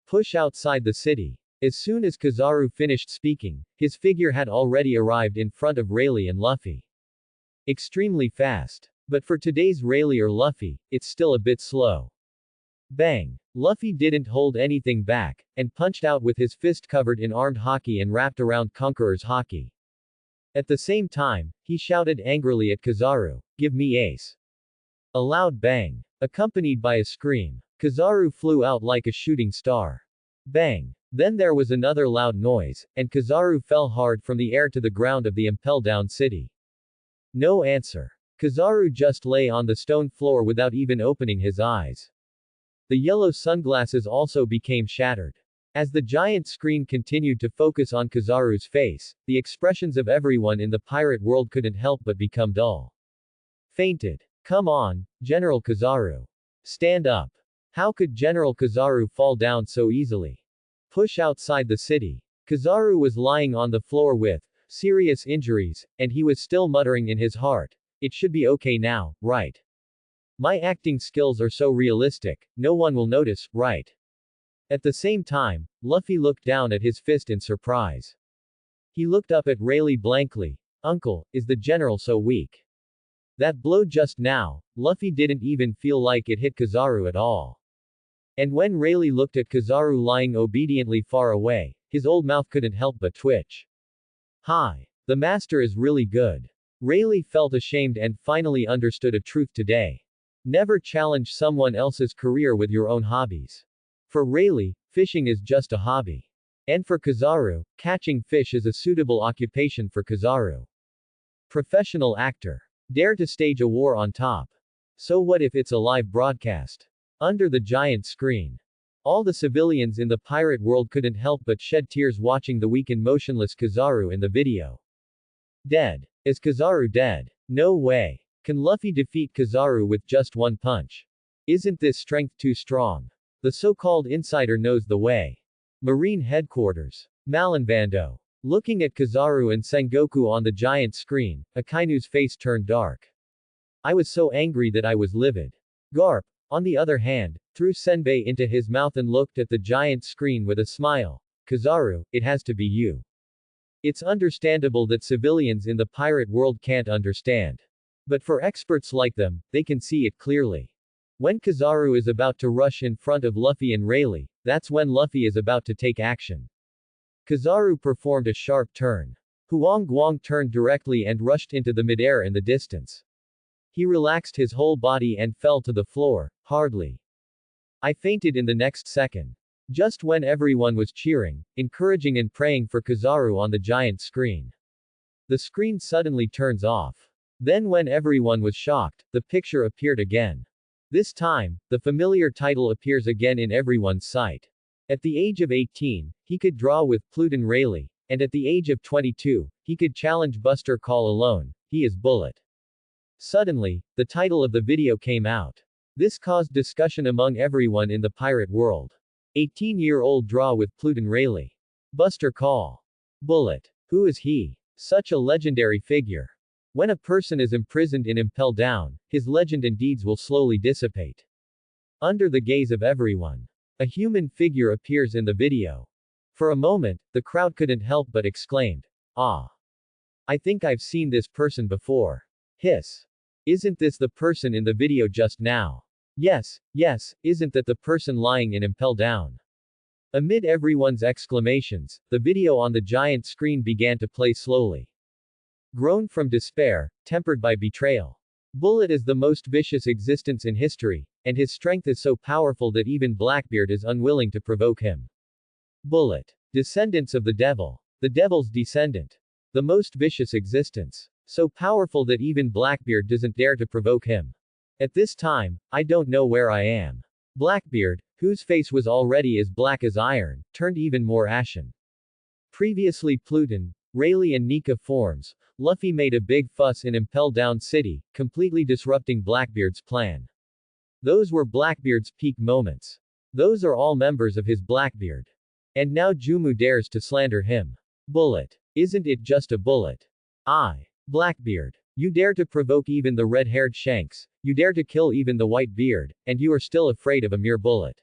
[SPEAKER 1] Push outside the city. As soon as Kizaru finished speaking, his figure had already arrived in front of Rayleigh and Luffy. Extremely fast. But for today's Rayleigh or Luffy, it's still a bit slow. Bang! Luffy didn't hold anything back, and punched out with his fist covered in armed haki and wrapped around Conqueror's haki. At the same time, he shouted angrily at Kizaru, "Give me Ace." A loud bang. Accompanied by a scream. Kizaru flew out like a shooting star. Bang! Then there was another loud noise, and Kizaru fell hard from the air to the ground of the Impel Down city. No answer. Kizaru just lay on the stone floor without even opening his eyes. The yellow sunglasses also became shattered. As the giant screen continued to focus on Kizaru's face, the expressions of everyone in the pirate world couldn't help but become dull. Fainted. Come on, General Kizaru. Stand up. How could General Kizaru fall down so easily? Push outside the city. Kizaru was lying on the floor with serious injuries, and he was still muttering in his heart. It should be okay now, right? My acting skills are so realistic, no one will notice, right? At the same time, Luffy looked down at his fist in surprise. He looked up at Rayleigh blankly. Uncle, is the general so weak? That blow just now, Luffy didn't even feel like it hit Kizaru at all. And when Rayleigh looked at Kizaru lying obediently far away, his old mouth couldn't help but twitch. Hi. The master is really good. Rayleigh felt ashamed and finally understood a truth today. Never challenge someone else's career with your own hobbies. For Rayleigh, fishing is just a hobby. And for Kizaru, catching fish is a suitable occupation for Kizaru. Professional actor. Dare to stage a war on top. So what if it's a live broadcast? Under the giant screen. All the civilians in the pirate world couldn't help but shed tears watching the weak and motionless Kizaru in the video. Dead. Is Kizaru dead? No way. Can Luffy defeat Kizaru with just one punch? Isn't this strength too strong? The so-called insider knows the way. Marine Headquarters. Malinbando. Looking at Kizaru and Sengoku on the giant screen, Akainu's face turned dark. I was so angry that I was livid. Garp, On the other hand, threw senbei into his mouth and looked at the giant screen with a smile. Kizaru, it has to be you. It's understandable that civilians in the pirate world can't understand. But for experts like them, they can see it clearly. When Kizaru is about to rush in front of Luffy and Rayleigh, that's when Luffy is about to take action. Kizaru performed a sharp turn. Huang Guang turned directly and rushed into the midair in the distance. He relaxed his whole body and fell to the floor, hardly. I fainted in the next second. Just when everyone was cheering, encouraging and praying for Kizaru on the giant screen. The screen suddenly turns off. Then when everyone was shocked, the picture appeared again. This time, the familiar title appears again in everyone's sight. At the age of 18, he could draw with Pluton Rayleigh, and at the age of 22, he could challenge Buster Call alone. He is Bullet. Suddenly, the title of the video came out. This caused discussion among everyone in the pirate world. 18-year-old draw with Pluton Rayleigh. Buster Call. Bullet. Who is he? Such a legendary figure. When a person is imprisoned in Impel Down, his legend and deeds will slowly dissipate. Under the gaze of everyone, a human figure appears in the video. For a moment, the crowd couldn't help but exclaimed, "Ah! I think I've seen this person before." Hiss. Isn't this the person in the video just now? Yes, isn't that the person lying in Impel Down? Amid everyone's exclamations, the video on the giant screen began to play slowly. Grown from despair, tempered by betrayal. Bullet is the most vicious existence in history, and his strength is so powerful that even Blackbeard is unwilling to provoke him. Bullet. Descendants of the devil. The devil's descendant. The most vicious existence. So powerful that even Blackbeard doesn't dare to provoke him. At this time, I don't know where I am. Blackbeard, whose face was already as black as iron, turned even more ashen. Previously Pluton, Rayleigh and Nika forms, Luffy made a big fuss in Impel Down City, completely disrupting Blackbeard's plan. Those were Blackbeard's peak moments. Those are all members of his Blackbeard. And now Jumu dares to slander him. Bullet. Isn't it just a bullet? Blackbeard. You dare to provoke even the red-haired Shanks, you dare to kill even the white beard, and you are still afraid of a mere bullet.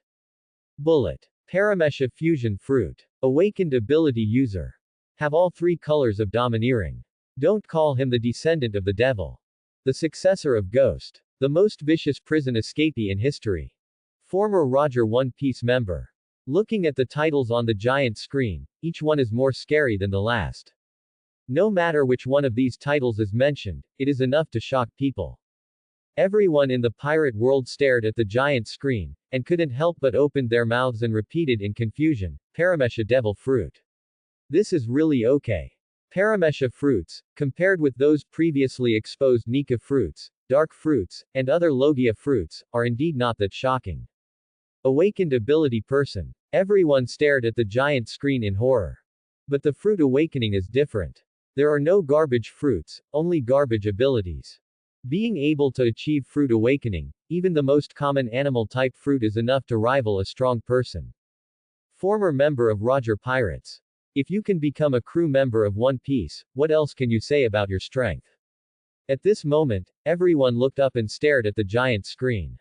[SPEAKER 1] Bullet. Paramesha Fusion Fruit. Awakened ability user. Have all three colors of domineering. Don't call him the descendant of the devil. The successor of Ghost. The most vicious prison escapee in history. Former Roger One Piece member. Looking at the titles on the giant screen, each one is more scary than the last. No matter which one of these titles is mentioned, it is enough to shock people. Everyone in the pirate world stared at the giant screen, and couldn't help but opened their mouths and repeated in confusion, Paramesha Devil Fruit. This is really okay. Paramesha fruits, compared with those previously exposed Nika fruits, dark fruits, and other Logia fruits, are indeed not that shocking. Awakened ability person. Everyone stared at the giant screen in horror. But the fruit awakening is different. There are no garbage fruits, only garbage abilities. Being able to achieve fruit awakening, even the most common animal type fruit is enough to rival a strong person. Former member of Roger Pirates. If you can become a crew member of One Piece, what else can you say about your strength? At this moment, everyone looked up and stared at the giant screen.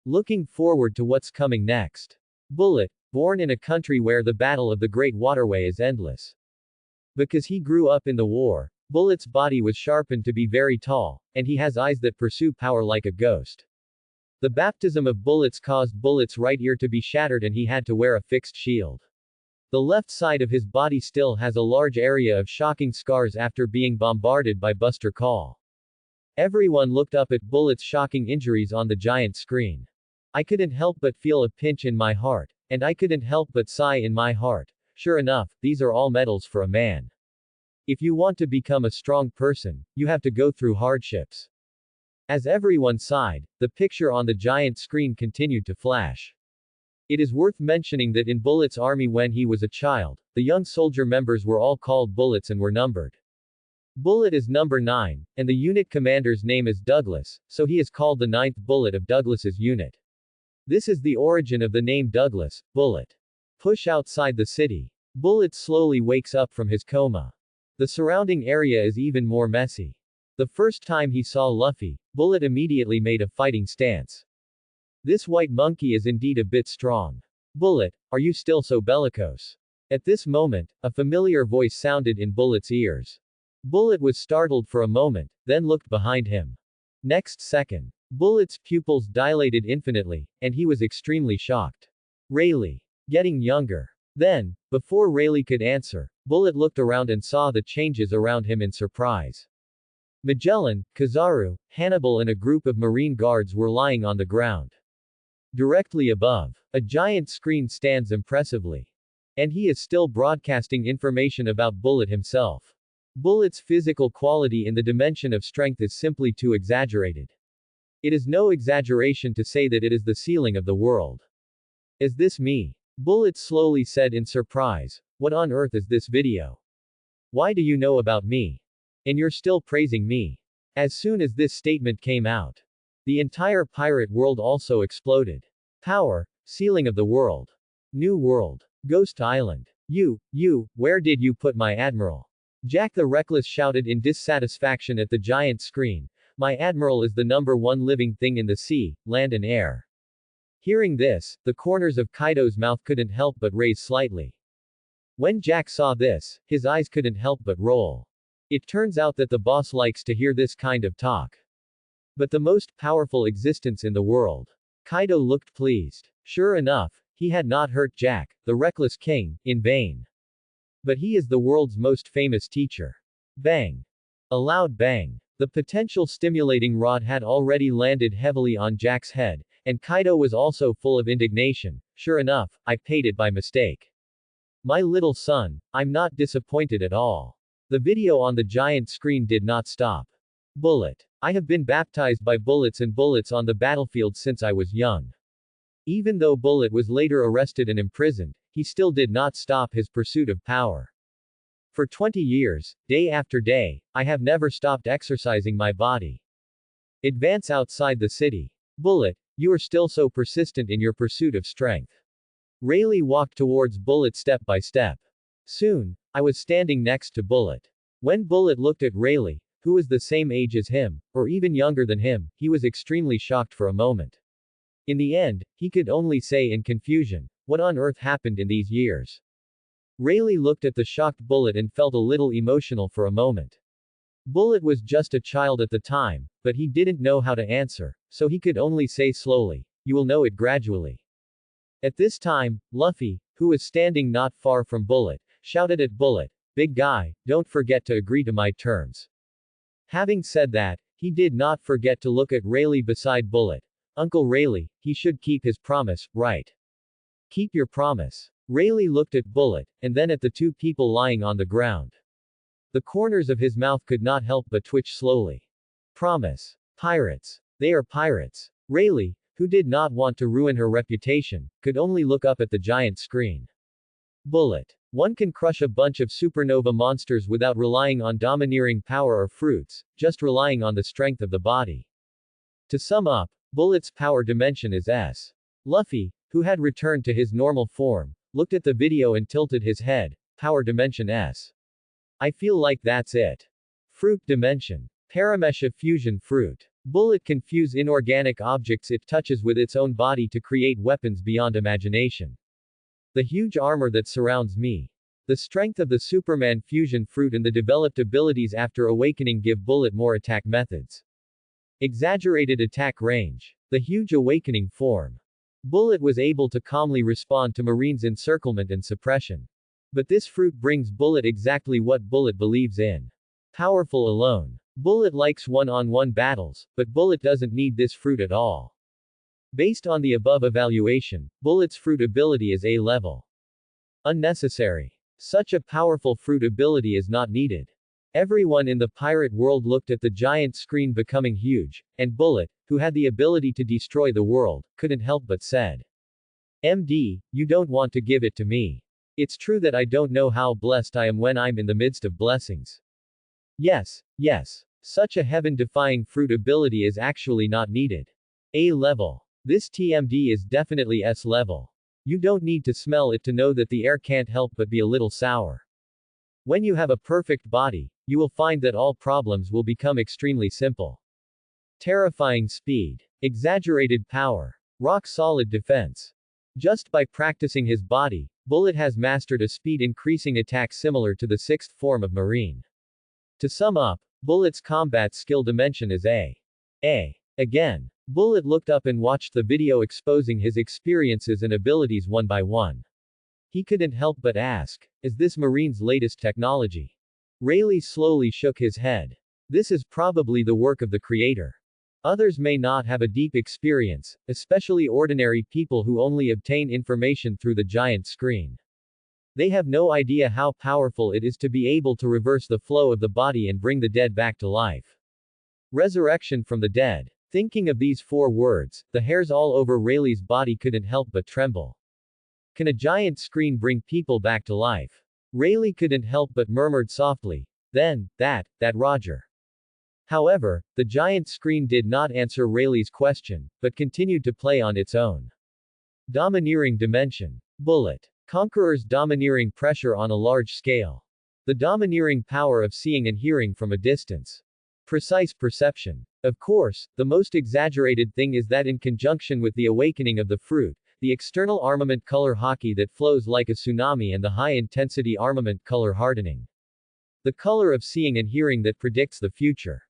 [SPEAKER 1] Looking forward to what's coming next. Bullet, born in a country where the battle of the Great Waterway is endless. Because he grew up in the war, Bullet's body was sharpened to be very tall, and he has eyes that pursue power like a ghost. The baptism of bullets caused Bullet's right ear to be shattered and he had to wear a fixed shield. The left side of his body still has a large area of shocking scars after being bombarded by Buster Call. Everyone looked up at Bullet's shocking injuries on the giant screen. I couldn't help but feel a pinch in my heart, and I couldn't help but sigh in my heart. Sure enough, these are all medals for a man. If you want to become a strong person, you have to go through hardships. As everyone sighed, the picture on the giant screen continued to flash. It is worth mentioning that in Bullet's army when he was a child, the young soldier members were all called Bullets and were numbered. Bullet is number 9, and the unit commander's name is Douglas, so he is called the 9th Bullet of Douglas's unit. This is the origin of the name Douglas, Bullet. Push outside the city. Bullet slowly wakes up from his coma. The surrounding area is even more messy. The first time he saw Luffy, Bullet immediately made a fighting stance. This white monkey is indeed a bit strong. Bullet, are you still so bellicose? At this moment, a familiar voice sounded in Bullet's ears. Bullet was startled for a moment, then looked behind him. Next second, Bullet's pupils dilated infinitely, and he was extremely shocked. Rayleigh. Getting younger. Then, before Rayleigh could answer, Bullet looked around and saw the changes around him in surprise. Magellan, Kizaru, Hannibal and a group of Marine guards were lying on the ground. Directly above, a giant screen stands impressively. And he is still broadcasting information about Bullet himself. Bullet's physical quality in the dimension of strength is simply too exaggerated. It is no exaggeration to say that it is the ceiling of the world. Is this me? Bullet slowly said in surprise. What on earth is this video? Why do you know about me? And you're still praising me. As soon as this statement came out, the entire pirate world also exploded. Power, ceiling of the world. New world. Ghost Island. You, where did you put my admiral? Jack the Reckless shouted in dissatisfaction at the giant screen. My admiral is the #1 living thing in the sea, land and air. Hearing this, the corners of Kaido's mouth couldn't help but raise slightly. When Jack saw this, his eyes couldn't help but roll. It turns out that the boss likes to hear this kind of talk. But the most powerful existence in the world. Kaido looked pleased. Sure enough, he had not hurt Jack, the Reckless King, in vain. But he is the world's most famous teacher. Bang. A loud bang. The potential stimulating rod had already landed heavily on Jack's head, and Kaido was also full of indignation. Sure enough, I paid it by mistake. My little son, I'm not disappointed at all. The video on the giant screen did not stop. Bullet. I have been baptized by bullets and bullets on the battlefield since I was young. Even though Bullet was later arrested and imprisoned, he still did not stop his pursuit of power. For 20 years, day after day, I have never stopped exercising my body. Advance outside the city. Bullet, you are still so persistent in your pursuit of strength. Rayleigh walked towards Bullet step by step. Soon, I was standing next to Bullet. When Bullet looked at Rayleigh, who was the same age as him, or even younger than him, he was extremely shocked for a moment. In the end, he could only say in confusion, what on earth happened in these years? Rayleigh looked at the shocked Bullet and felt a little emotional for a moment. Bullet was just a child at the time, but he didn't know how to answer, so he could only say slowly, you will know it gradually. At this time, Luffy, who was standing not far from Bullet, shouted at Bullet, big guy, don't forget to agree to my terms. Having said that, he did not forget to look at Rayleigh beside Bullet. Uncle Rayleigh, he should keep his promise, right? Keep your promise. Rayleigh looked at Bullet, and then at the two people lying on the ground. The corners of his mouth could not help but twitch slowly. Promise. Pirates. They are pirates. Rayleigh, who did not want to ruin her reputation, could only look up at the giant screen. Bullet. One can crush a bunch of supernova monsters without relying on domineering power or fruits, just relying on the strength of the body. To sum up, Bullet's power dimension is S. Luffy, who had returned to his normal form, looked at the video and tilted his head. Power dimension S. I feel like that's it. Fruit dimension. Paramesha fusion fruit. Bullet can fuse inorganic objects it touches with its own body to create weapons beyond imagination. The huge armor that surrounds me. The strength of the Superman fusion fruit and the developed abilities after awakening give Bullet more attack methods. Exaggerated attack range. The huge awakening form. Bullet was able to calmly respond to Marine's encirclement and suppression. But this fruit brings Bullet exactly what Bullet believes in. Powerful alone. Bullet likes one-on-one battles, but Bullet doesn't need this fruit at all. Based on the above evaluation, Bullet's fruit ability is A level. Unnecessary. Such a powerful fruit ability is not needed. Everyone in the pirate world looked at the giant screen becoming huge, and Bullet, who had the ability to destroy the world, couldn't help but said. MD, you don't want to give it to me. It's true that I don't know how blessed I am when I'm in the midst of blessings. Yes. Such a heaven-defying fruit ability is actually not needed. A level. This TMD is definitely S level. You don't need to smell it to know that the air can't help but be a little sour. When you have a perfect body, you will find that all problems will become extremely simple. Terrifying speed. Exaggerated power. rock-solid defense. Just by practicing his body, Bullet has mastered a speed-increasing attack similar to the sixth form of Marine. To sum up, Bullet's combat skill dimension is A. Again. Bullet looked up and watched the video exposing his experiences and abilities one by one. He couldn't help but ask, is this Marine's latest technology? Rayleigh slowly shook his head. This is probably the work of the creator. Others may not have a deep experience, especially ordinary people who only obtain information through the giant screen. They have no idea how powerful it is to be able to reverse the flow of the body and bring the dead back to life. Resurrection from the dead. Thinking of these 4 words, the hairs all over Rayleigh's body couldn't help but tremble. Can a giant screen bring people back to life? Rayleigh couldn't help but murmured softly, then, that Roger. However, the giant screen did not answer Rayleigh's question, but continued to play on its own. Domineering dimension. Bullet. Conqueror's domineering pressure on a large scale. The domineering power of seeing and hearing from a distance. Precise perception. Of course, the most exaggerated thing is that in conjunction with the awakening of the fruit, the external armament color hockey that flows like a tsunami and the high-intensity armament color hardening. The color of seeing and hearing that predicts the future.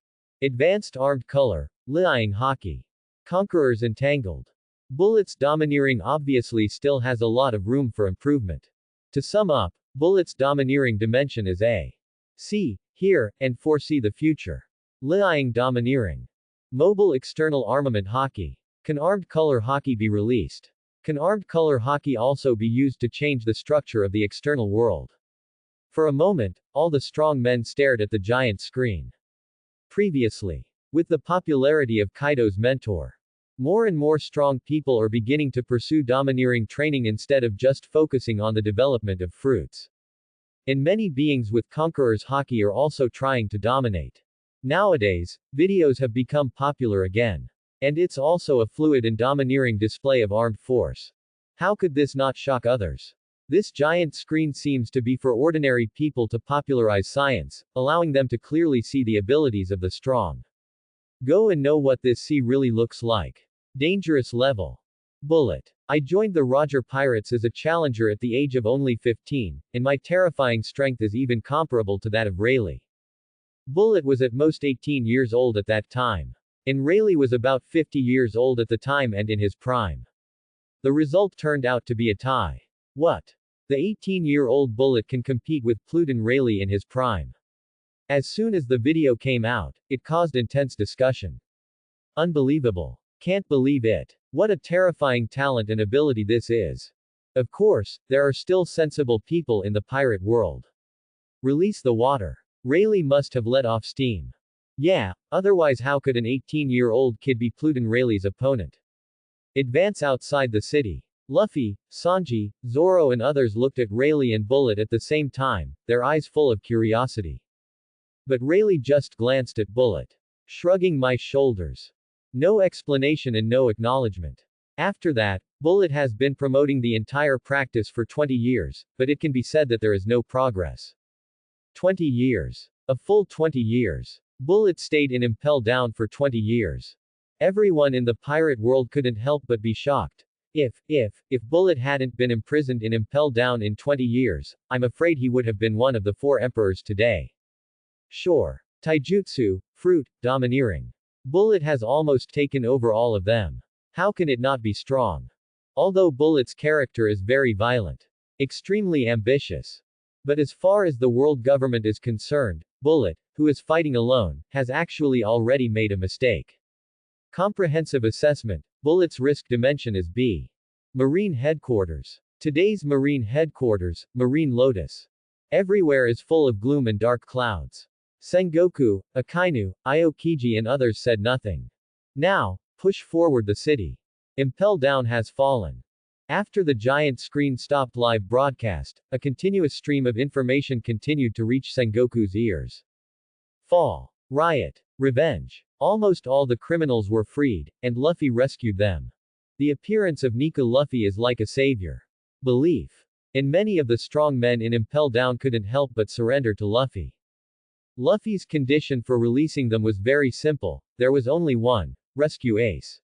[SPEAKER 1] Advanced armed color, lying hockey. Conquerors entangled. Bullet's domineering obviously still has a lot of room for improvement. To sum up, Bullet's domineering dimension is A. See, hear, and foresee the future. Lying domineering. Mobile external armament hockey. Can armed color hockey be released? Can armed color hockey also be used to change the structure of the external world? For a moment, all the strong men stared at the giant screen. Previously. With the popularity of Kaido's mentor. More and more strong people are beginning to pursue domineering training instead of just focusing on the development of fruits. And many beings with conqueror's hockey are also trying to dominate. Nowadays, videos have become popular again. And it's also a fluid and domineering display of armed force. How could this not shock others? This giant screen seems to be for ordinary people to popularize science, allowing them to clearly see the abilities of the strong. Go and know what this sea really looks like. Dangerous level. Bullet. I joined the Roger Pirates as a challenger at the age of only 15, and my terrifying strength is even comparable to that of Rayleigh. Bullet was at most 18 years old at that time. And Rayleigh was about 50 years old at the time and in his prime. The result turned out to be a tie. What? The 18-year-old Bullet can compete with Pluton Rayleigh in his prime. As soon as the video came out, it caused intense discussion. Unbelievable. Can't believe it. What a terrifying talent and ability this is. Of course, there are still sensible people in the pirate world. Release the water. Rayleigh must have let off steam. Yeah, otherwise how could an 18-year-old kid be Pluton Rayleigh's opponent? Advance outside the city. Luffy, Sanji, Zoro and others looked at Rayleigh and Bullet at the same time, their eyes full of curiosity. But Rayleigh just glanced at Bullet. Shrugging my shoulders. No explanation and no acknowledgement. After that, Bullet has been promoting the entire practice for 20 years, but it can be said that there is no progress. 20 years. A full 20 years. Bullet stayed in Impel Down for 20 years. Everyone in the pirate world couldn't help but be shocked. If Bullet hadn't been imprisoned in Impel Down in 20 years, I'm afraid he would have been one of the 4 emperors today. Sure. Taijutsu, fruit, domineering. Bullet has almost taken over all of them. How can it not be strong? Although Bullet's character is very violent. Extremely ambitious. But as far as the world government is concerned, Bullet, who is fighting alone, has actually already made a mistake. Comprehensive assessment. Bullet's risk dimension is B. Marine Headquarters. Today's Marine Headquarters, Marine Lotus. Everywhere is full of gloom and dark clouds. Sengoku, Akainu, Aokiji and others said nothing. Now, push forward the city. Impel Down has fallen. After the giant screen stopped live broadcast, a continuous stream of information continued to reach Sengoku's ears. Fall. Riot. Revenge. Almost all the criminals were freed, and Luffy rescued them. The appearance of Nika Luffy is like a savior. Belief. And many of the strong men in Impel Down couldn't help but surrender to Luffy. Luffy's condition for releasing them was very simple, there was only one: rescue Ace.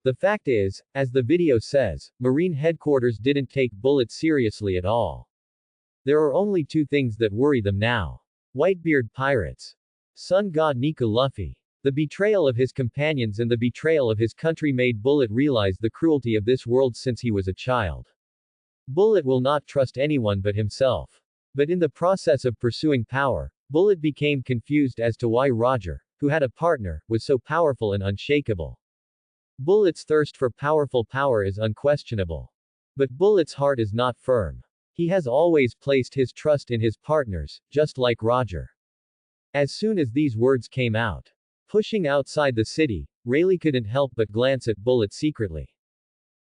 [SPEAKER 1] The fact is, as the video says, Marine headquarters didn't take Bullet seriously at all. There are only two things that worry them now. Whitebeard pirates. Sun god Nika Luffy. The betrayal of his companions and the betrayal of his country made Bullet realize the cruelty of this world since he was a child. Bullet will not trust anyone but himself. But in the process of pursuing power, Bullet became confused as to why Roger, who had a partner, was so powerful and unshakable. Bullet's thirst for powerful power is unquestionable. But Bullet's heart is not firm. He has always placed his trust in his partners, just like Roger. As soon as these words came out, pushing outside the city, Rayleigh couldn't help but glance at Bullet secretly.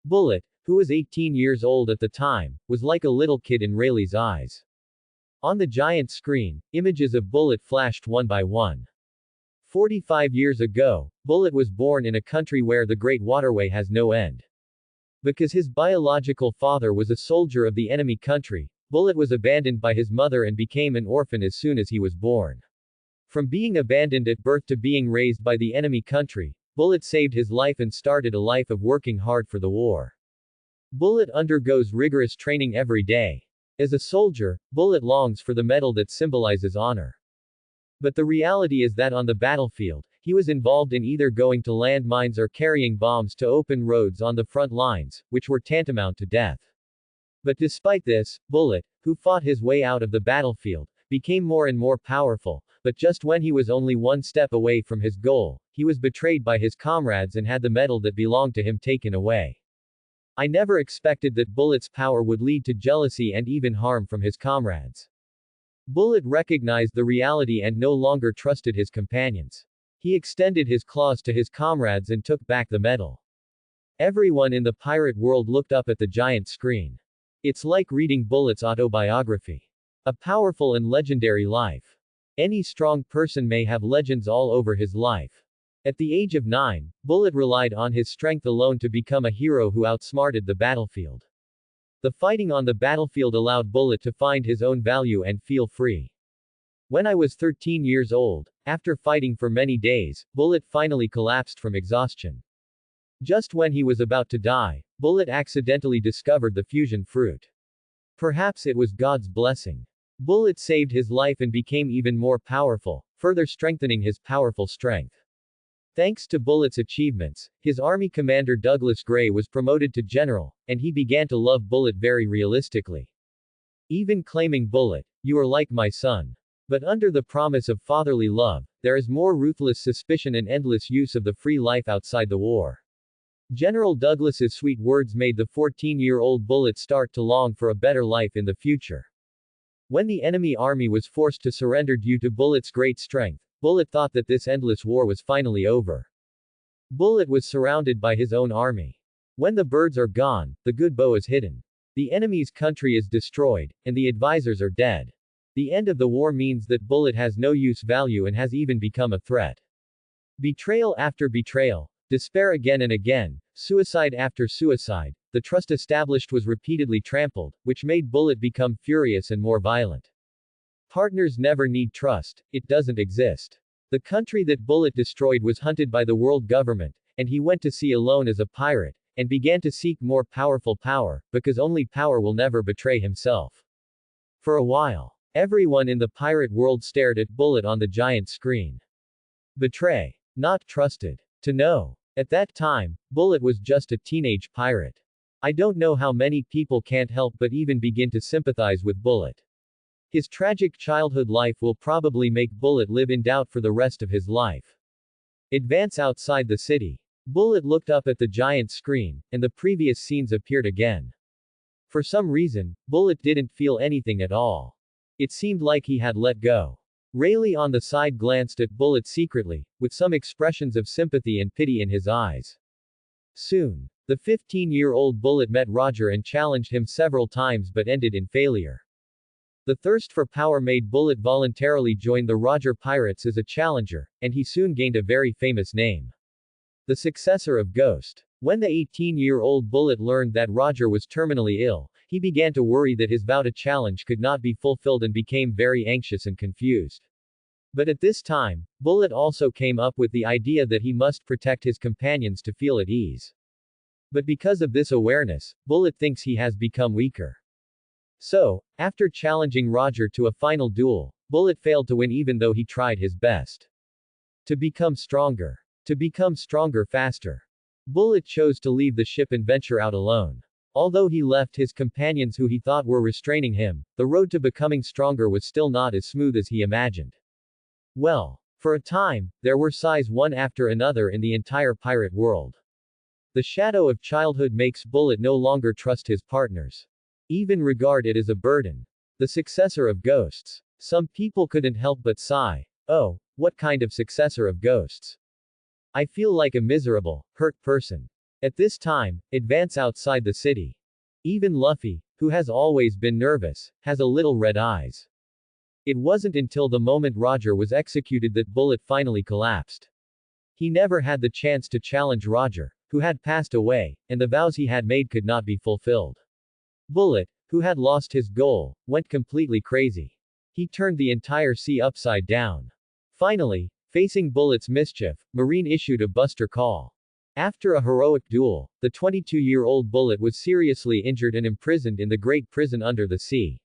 [SPEAKER 1] Bullet, who was 18 years old at the time, was like a little kid in Rayleigh's eyes. On the giant screen, images of Bullet flashed one by one. 45 years ago, Bullet was born in a country where the Great Waterway has no end. Because his biological father was a soldier of the enemy country, Bullet was abandoned by his mother and became an orphan as soon as he was born. From being abandoned at birth to being raised by the enemy country, Bullet saved his life and started a life of working hard for the war. Bullet undergoes rigorous training every day. As a soldier, Bullet longs for the medal that symbolizes honor. But the reality is that on the battlefield, he was involved in either going to landmines or carrying bombs to open roads on the front lines, which were tantamount to death. But despite this, Bullet, who fought his way out of the battlefield, became more and more powerful, but just when he was only one step away from his goal, he was betrayed by his comrades and had the medal that belonged to him taken away. I never expected that Bullet's power would lead to jealousy and even harm from his comrades. Bullet recognized the reality and no longer trusted his companions. He extended his claws to his comrades and took back the medal. Everyone in the pirate world looked up at the giant screen. It's like reading Bullet's autobiography. A powerful and legendary life. Any strong person may have legends all over his life. At the age of 9, Bullet relied on his strength alone to become a hero who outsmarted the battlefield. The fighting on the battlefield allowed Bullet to find his own value and feel free. When I was 13 years old, after fighting for many days, Bullet finally collapsed from exhaustion. Just when he was about to die, Bullet accidentally discovered the fusion fruit. Perhaps it was God's blessing. Bullet saved his life and became even more powerful, further strengthening his powerful strength. Thanks to Bullet's achievements, his army commander Douglas Gray was promoted to general, and he began to love Bullet very realistically. Even claiming Bullet, "You are like my son." But under the promise of fatherly love, there is more ruthless suspicion and endless use of the free life outside the war. General Douglas's sweet words made the 14-year-old Bullet start to long for a better life in the future. When the enemy army was forced to surrender due to Bullet's great strength, Bullet thought that this endless war was finally over. Bullet was surrounded by his own army. When the birds are gone, the good bow is hidden. The enemy's country is destroyed, and the advisors are dead. The end of the war means that Bullet has no use value and has even become a threat. Betrayal after betrayal, despair again and again, suicide after suicide, the trust established was repeatedly trampled, which made Bullet become furious and more violent. Partners never need trust, it doesn't exist. The country that Bullet destroyed was hunted by the world government, and he went to sea alone as a pirate, and began to seek more powerful power, because only power will never betray himself. For a while, everyone in the pirate world stared at Bullet on the giant screen. Betray. Not trusted. To know. At that time, Bullet was just a teenage pirate. I don't know how many people can't help but even begin to sympathize with Bullet. His tragic childhood life will probably make Bullet live in doubt for the rest of his life. Advance outside the city. Bullet looked up at the giant screen, and the previous scenes appeared again. For some reason, Bullet didn't feel anything at all. It seemed like he had let go. Rayleigh on the side glanced at Bullet secretly, with some expressions of sympathy and pity in his eyes. Soon, the 15-year-old Bullet met Roger and challenged him several times but ended in failure. The thirst for power made Bullet voluntarily join the Roger Pirates as a challenger, and he soon gained a very famous name. The successor of Ghost. When the 18-year-old Bullet learned that Roger was terminally ill, he began to worry that his vow to challenge could not be fulfilled and became very anxious and confused. But at this time, Bullet also came up with the idea that he must protect his companions to feel at ease. But because of this awareness, Bullet thinks he has become weaker. So, after challenging Roger to a final duel, Bullet failed to win even though he tried his best. To become stronger. To become stronger faster. Bullet chose to leave the ship and venture out alone. Although he left his companions who he thought were restraining him, the road to becoming stronger was still not as smooth as he imagined. Well, for a time, there were sighs one after another in the entire pirate world. The shadow of childhood makes Bullet no longer trust his partners. Even regard it as a burden. The successor of ghosts. Some people couldn't help but sigh. Oh, what kind of successor of ghosts? I feel like a miserable, hurt person. At this time, advance outside the city. Even Luffy, who has always been nervous, has a little red eyes. It wasn't until the moment Roger was executed that Bullet finally collapsed. He never had the chance to challenge Roger, who had passed away, and the vows he had made could not be fulfilled. Bullet, who had lost his goal, went completely crazy. He turned the entire sea upside down. Finally, facing Bullet's mischief, Marine issued a buster call. After a heroic duel, the 22-year-old Bullet was seriously injured and imprisoned in the Great Prison under the sea.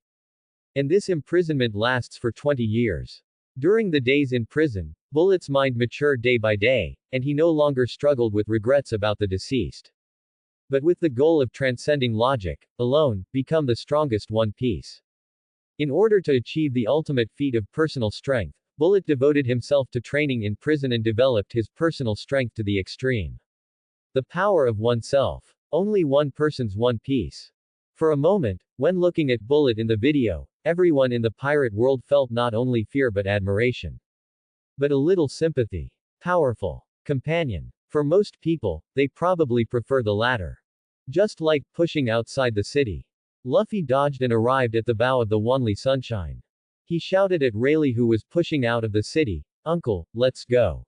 [SPEAKER 1] And this imprisonment lasts for 20 years. During the days in prison, Bullet's mind matured day by day, and he no longer struggled with regrets about the deceased. But with the goal of transcending logic, alone, become the strongest One Piece. In order to achieve the ultimate feat of personal strength, Bullet devoted himself to training in prison and developed his personal strength to the extreme. The power of oneself. Only one person's One Piece. For a moment, when looking at Bullet in the video, everyone in the pirate world felt not only fear but admiration. But a little sympathy. Powerful. Companion. For most people, they probably prefer the latter. Just like pushing outside the city. Luffy dodged and arrived at the bow of the Wanli Sunshine. He shouted at Rayleigh, who was pushing out of the city, "Uncle, let's go.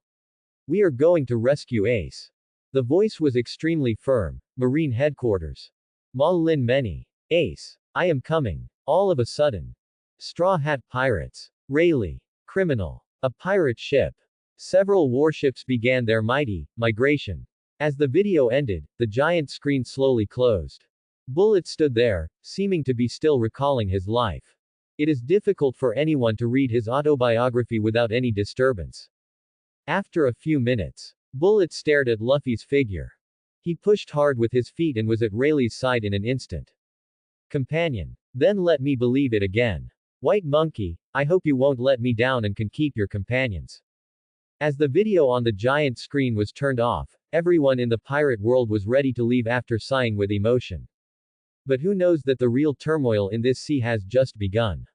[SPEAKER 1] We are going to rescue Ace." The voice was extremely firm. Marine headquarters. Ma Lin Many. Ace. I am coming. All of a sudden. Straw Hat Pirates. Rayleigh. Criminal. A pirate ship. Several warships began their mighty migration. As the video ended, the giant screen slowly closed. Bullet stood there, seeming to be still recalling his life. It is difficult for anyone to read his autobiography without any disturbance. After a few minutes, Bullet stared at Luffy's figure. He pushed hard with his feet and was at Rayleigh's side in an instant. Companion. Then let me believe it again. White Monkey, I hope you won't let me down and can keep your companions. As the video on the giant screen was turned off, everyone in the pirate world was ready to leave after sighing with emotion. But who knows that the real turmoil in this sea has just begun.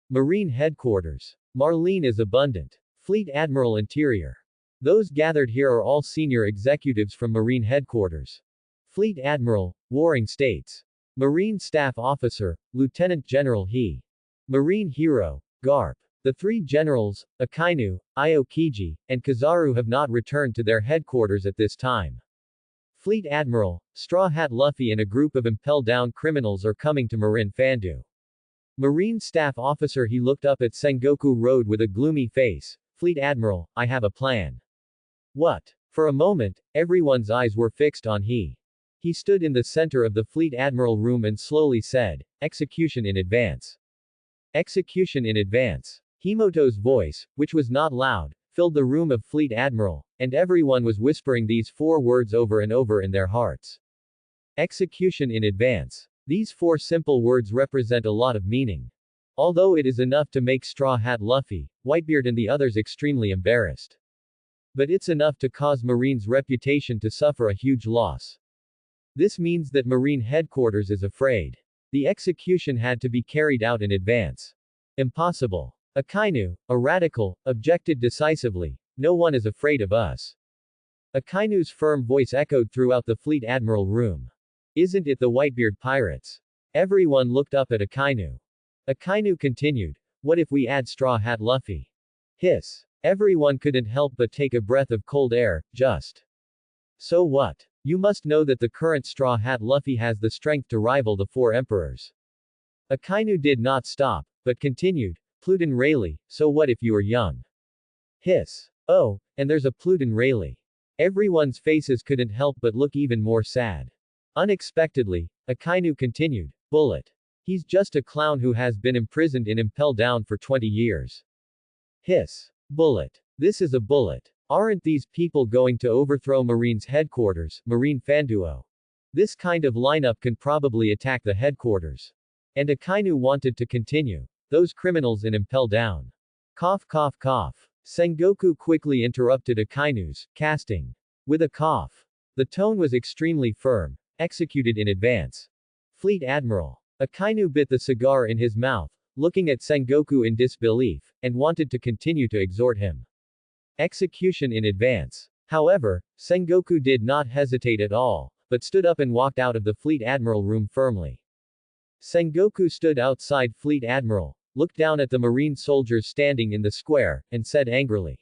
[SPEAKER 1] Marine headquarters. Marlene is abundant. Fleet Admiral Interior. Those gathered here are all senior executives from Marine headquarters. Fleet Admiral, Warring States. Marine Staff Officer, Lieutenant General He. Marine Hero, Garp. The three generals, Akainu, Aokiji, and Kizaru have not returned to their headquarters at this time. Fleet Admiral, Straw Hat Luffy and a group of impelled down criminals are coming to Marin Fandu. Marine Staff Officer He looked up at Sengoku Road with a gloomy face. Fleet Admiral, I have a plan. What? For a moment, everyone's eyes were fixed on He. He stood in the center of the Fleet Admiral room and slowly said, "Execution in advance." Execution in advance. Himoto's voice, which was not loud, filled the room of Fleet Admiral, and everyone was whispering these four words over and over in their hearts. Execution in advance. These four simple words represent a lot of meaning. Although it is enough to make Straw Hat Luffy, Whitebeard and the others extremely embarrassed. But it's enough to cause Marine's reputation to suffer a huge loss. This means that Marine headquarters is afraid. The execution had to be carried out in advance. Impossible. Akainu, a radical, objected decisively. No one is afraid of us. Akainu's firm voice echoed throughout the Fleet Admiral room. Isn't it the Whitebeard pirates? Everyone looked up at Akainu. Akainu continued, what if we add Straw Hat Luffy? Hiss. Everyone couldn't help but take a breath of cold air, just. So what? You must know that the current Straw Hat Luffy has the strength to rival the four emperors. Akainu did not stop, but continued, Pluton Rayleigh, so what if you are young? Hiss. Oh, and there's a Pluton Rayleigh. Everyone's faces couldn't help but look even more sad. Unexpectedly, Akainu continued, "Bullet. He's just a clown who has been imprisoned in Impel Down for 20 years. Hiss. Bullet. This is a bullet. Aren't these people going to overthrow Marine's headquarters, Marine Fanduo? This kind of lineup can probably attack the headquarters." And Akainu wanted to continue. "Those criminals in Impel Down." Cough cough cough. Sengoku quickly interrupted Akainu's casting. With a cough. The tone was extremely firm. "Executed in advance. Fleet Admiral." Akainu bit the cigar in his mouth, looking at Sengoku in disbelief, and wanted to continue to exhort him. Execution in advance. However, Sengoku did not hesitate at all, but stood up and walked out of the Fleet Admiral room firmly. Sengoku stood outside Fleet Admiral, looked down at the Marine soldiers standing in the square, and said angrily,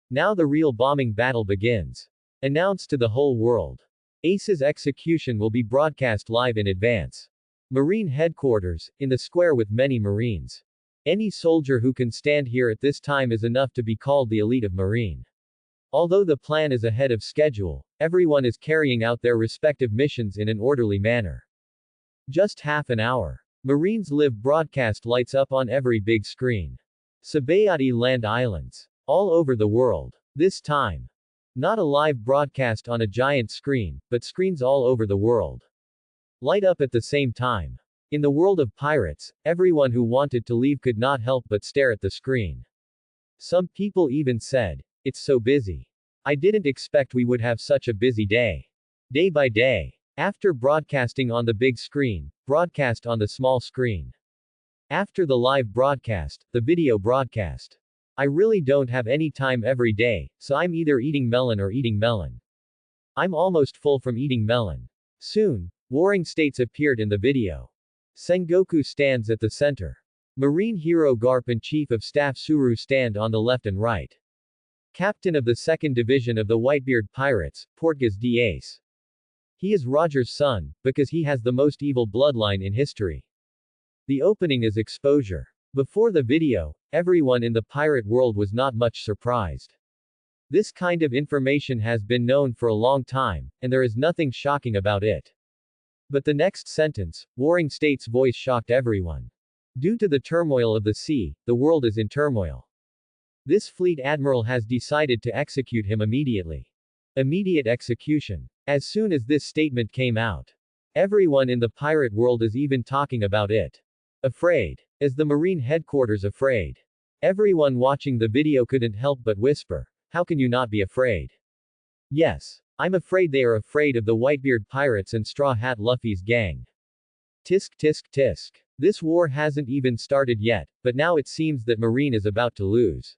[SPEAKER 1] "Now the real bombing battle begins. Announce to the whole world. Ace's execution will be broadcast live in advance. Marine headquarters, in the square with many Marines. Any soldier who can stand here at this time is enough to be called the elite of Marine. Although the plan is ahead of schedule, everyone is carrying out their respective missions in an orderly manner. Just half an hour. Marines live broadcast lights up on every big screen. Sabayati Land Islands. All over the world. This time. Not a live broadcast on a giant screen, but screens all over the world. Light up at the same time. In the world of pirates, everyone who wanted to leave could not help but stare at the screen. Some people even said, "It's so busy. I didn't expect we would have such a busy day." Day by day. After broadcasting on the big screen, broadcast on the small screen. After the live broadcast, the video broadcast. I really don't have any time every day, so I'm either eating melon or eating melon. I'm almost full from eating melon. Soon, warring states appeared in the video. Sengoku stands at the center. Marine hero Garp and Chief of Staff Suru stand on the left and right. Captain of the 2nd Division of the Whitebeard Pirates, Portgas d'Ace. He is Roger's son, because he has the most evil bloodline in history. The opening is exposure. Before the video, everyone in the pirate world was not much surprised. This kind of information has been known for a long time, and there is nothing shocking about it. But the next sentence, warring states' voice shocked everyone. Due to the turmoil of the sea, the world is in turmoil. This fleet admiral has decided to execute him immediately. Immediate execution. As soon as this statement came out, everyone in the pirate world is even talking about it. Afraid. Is the Marine headquarters afraid? Everyone watching the video couldn't help but whisper, "How can you not be afraid?" Yes. I'm afraid they are afraid of the Whitebeard Pirates and Straw Hat Luffy's gang. Tisk tisk tisk. This war hasn't even started yet, but now it seems that Marine is about to lose.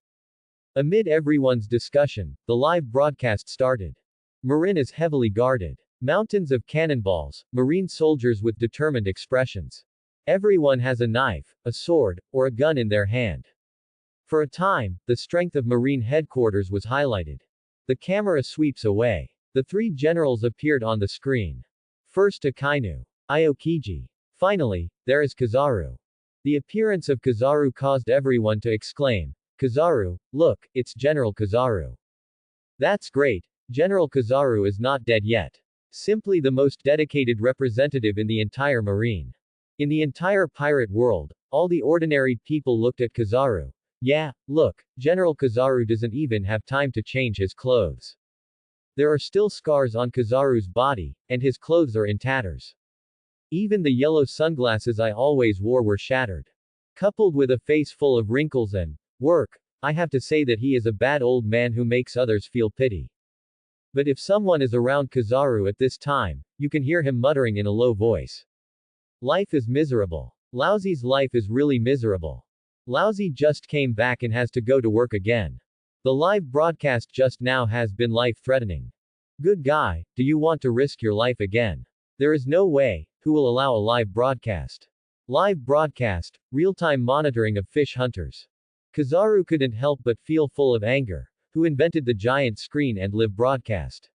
[SPEAKER 1] Amid everyone's discussion, the live broadcast started. Marine is heavily guarded. Mountains of cannonballs, Marine soldiers with determined expressions. Everyone has a knife, a sword, or a gun in their hand. For a time, the strength of Marine headquarters was highlighted. The camera sweeps away. The 3 generals appeared on the screen. First Akainu. Aokiji. Finally, there is Kizaru. The appearance of Kizaru caused everyone to exclaim, "Kizaru, look, it's General Kizaru." That's great. General Kizaru is not dead yet. Simply the most dedicated representative in the entire Marine. In the entire pirate world, all the ordinary people looked at Kizaru. Yeah, look, General Kizaru doesn't even have time to change his clothes. There are still scars on Kizaru's body, and his clothes are in tatters. Even the yellow sunglasses I always wore were shattered. Coupled with a face full of wrinkles and work, I have to say that he is a bad old man who makes others feel pity. But if someone is around Kizaru at this time, you can hear him muttering in a low voice. Life is miserable. Laozi's life is really miserable. Laozi just came back and has to go to work again. The live broadcast just now has been life-threatening. Good guy, do you want to risk your life again? There is no way, who will allow a live broadcast? Live broadcast, real-time monitoring of fish hunters. Kizaru couldn't help but feel full of anger. Who invented the giant screen and live broadcast?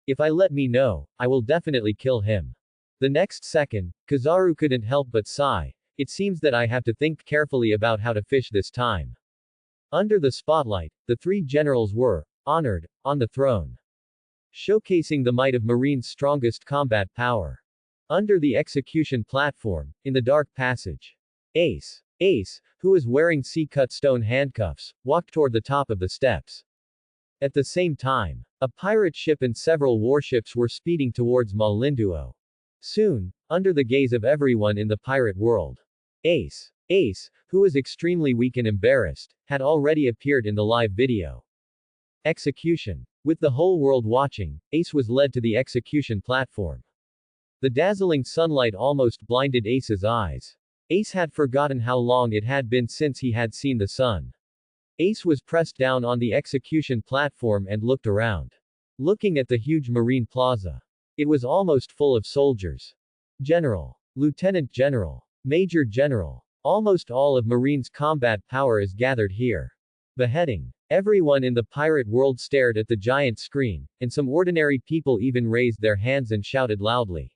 [SPEAKER 1] If I let me know, I will definitely kill him. The next second, Kizaru couldn't help but sigh. It seems that I have to think carefully about how to fish this time. Under the spotlight, the 3 generals were honored on the throne. showcasing the might of Marine's strongest combat power. Under the execution platform, in the dark passage, Ace, who was wearing sea-cut stone handcuffs, walked toward the top of the steps. At the same time, a pirate ship and several warships were speeding towards Malinduo. Soon, under the gaze of everyone in the pirate world, Ace, who was extremely weak and embarrassed, had already appeared in the live video. Execution. With the whole world watching, Ace was led to the execution platform. The dazzling sunlight almost blinded Ace's eyes. Ace had forgotten how long it had been since he had seen the sun. Ace was pressed down on the execution platform and looked around. Looking at the huge marine plaza. It was almost full of soldiers. General, Lieutenant General, Major General. Almost all of Marine's combat power is gathered here. Beheading. Everyone in the pirate world stared at the giant screen, and some ordinary people even raised their hands and shouted loudly.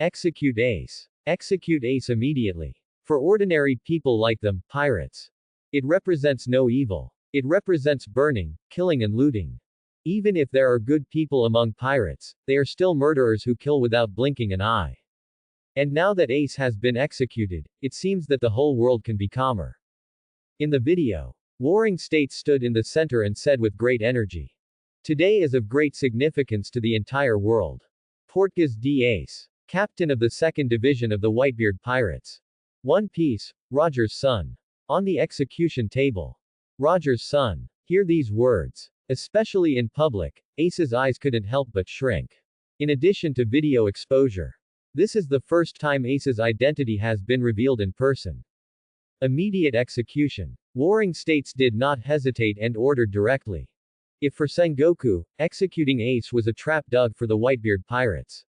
[SPEAKER 1] Execute Ace. Execute Ace immediately. For ordinary people like them, pirates. It represents no evil. It represents burning, killing and looting. Even if there are good people among pirates, they are still murderers who kill without blinking an eye. And now that Ace has been executed, it seems that the whole world can be calmer. In the video, Warring States stood in the center and said with great energy. Today is of great significance to the entire world. Portgas D. Ace, captain of the 2nd Division of the Whitebeard Pirates. One Piece, Roger's son. On the execution table. Roger's son. Hear these words. Especially in public, Ace's eyes couldn't help but shrink. In addition to video exposure. This is the first time Ace's identity has been revealed in person. Immediate execution. Warring States did not hesitate and ordered directly. If for Sengoku, executing Ace was a trap dug for the Whitebeard Pirates.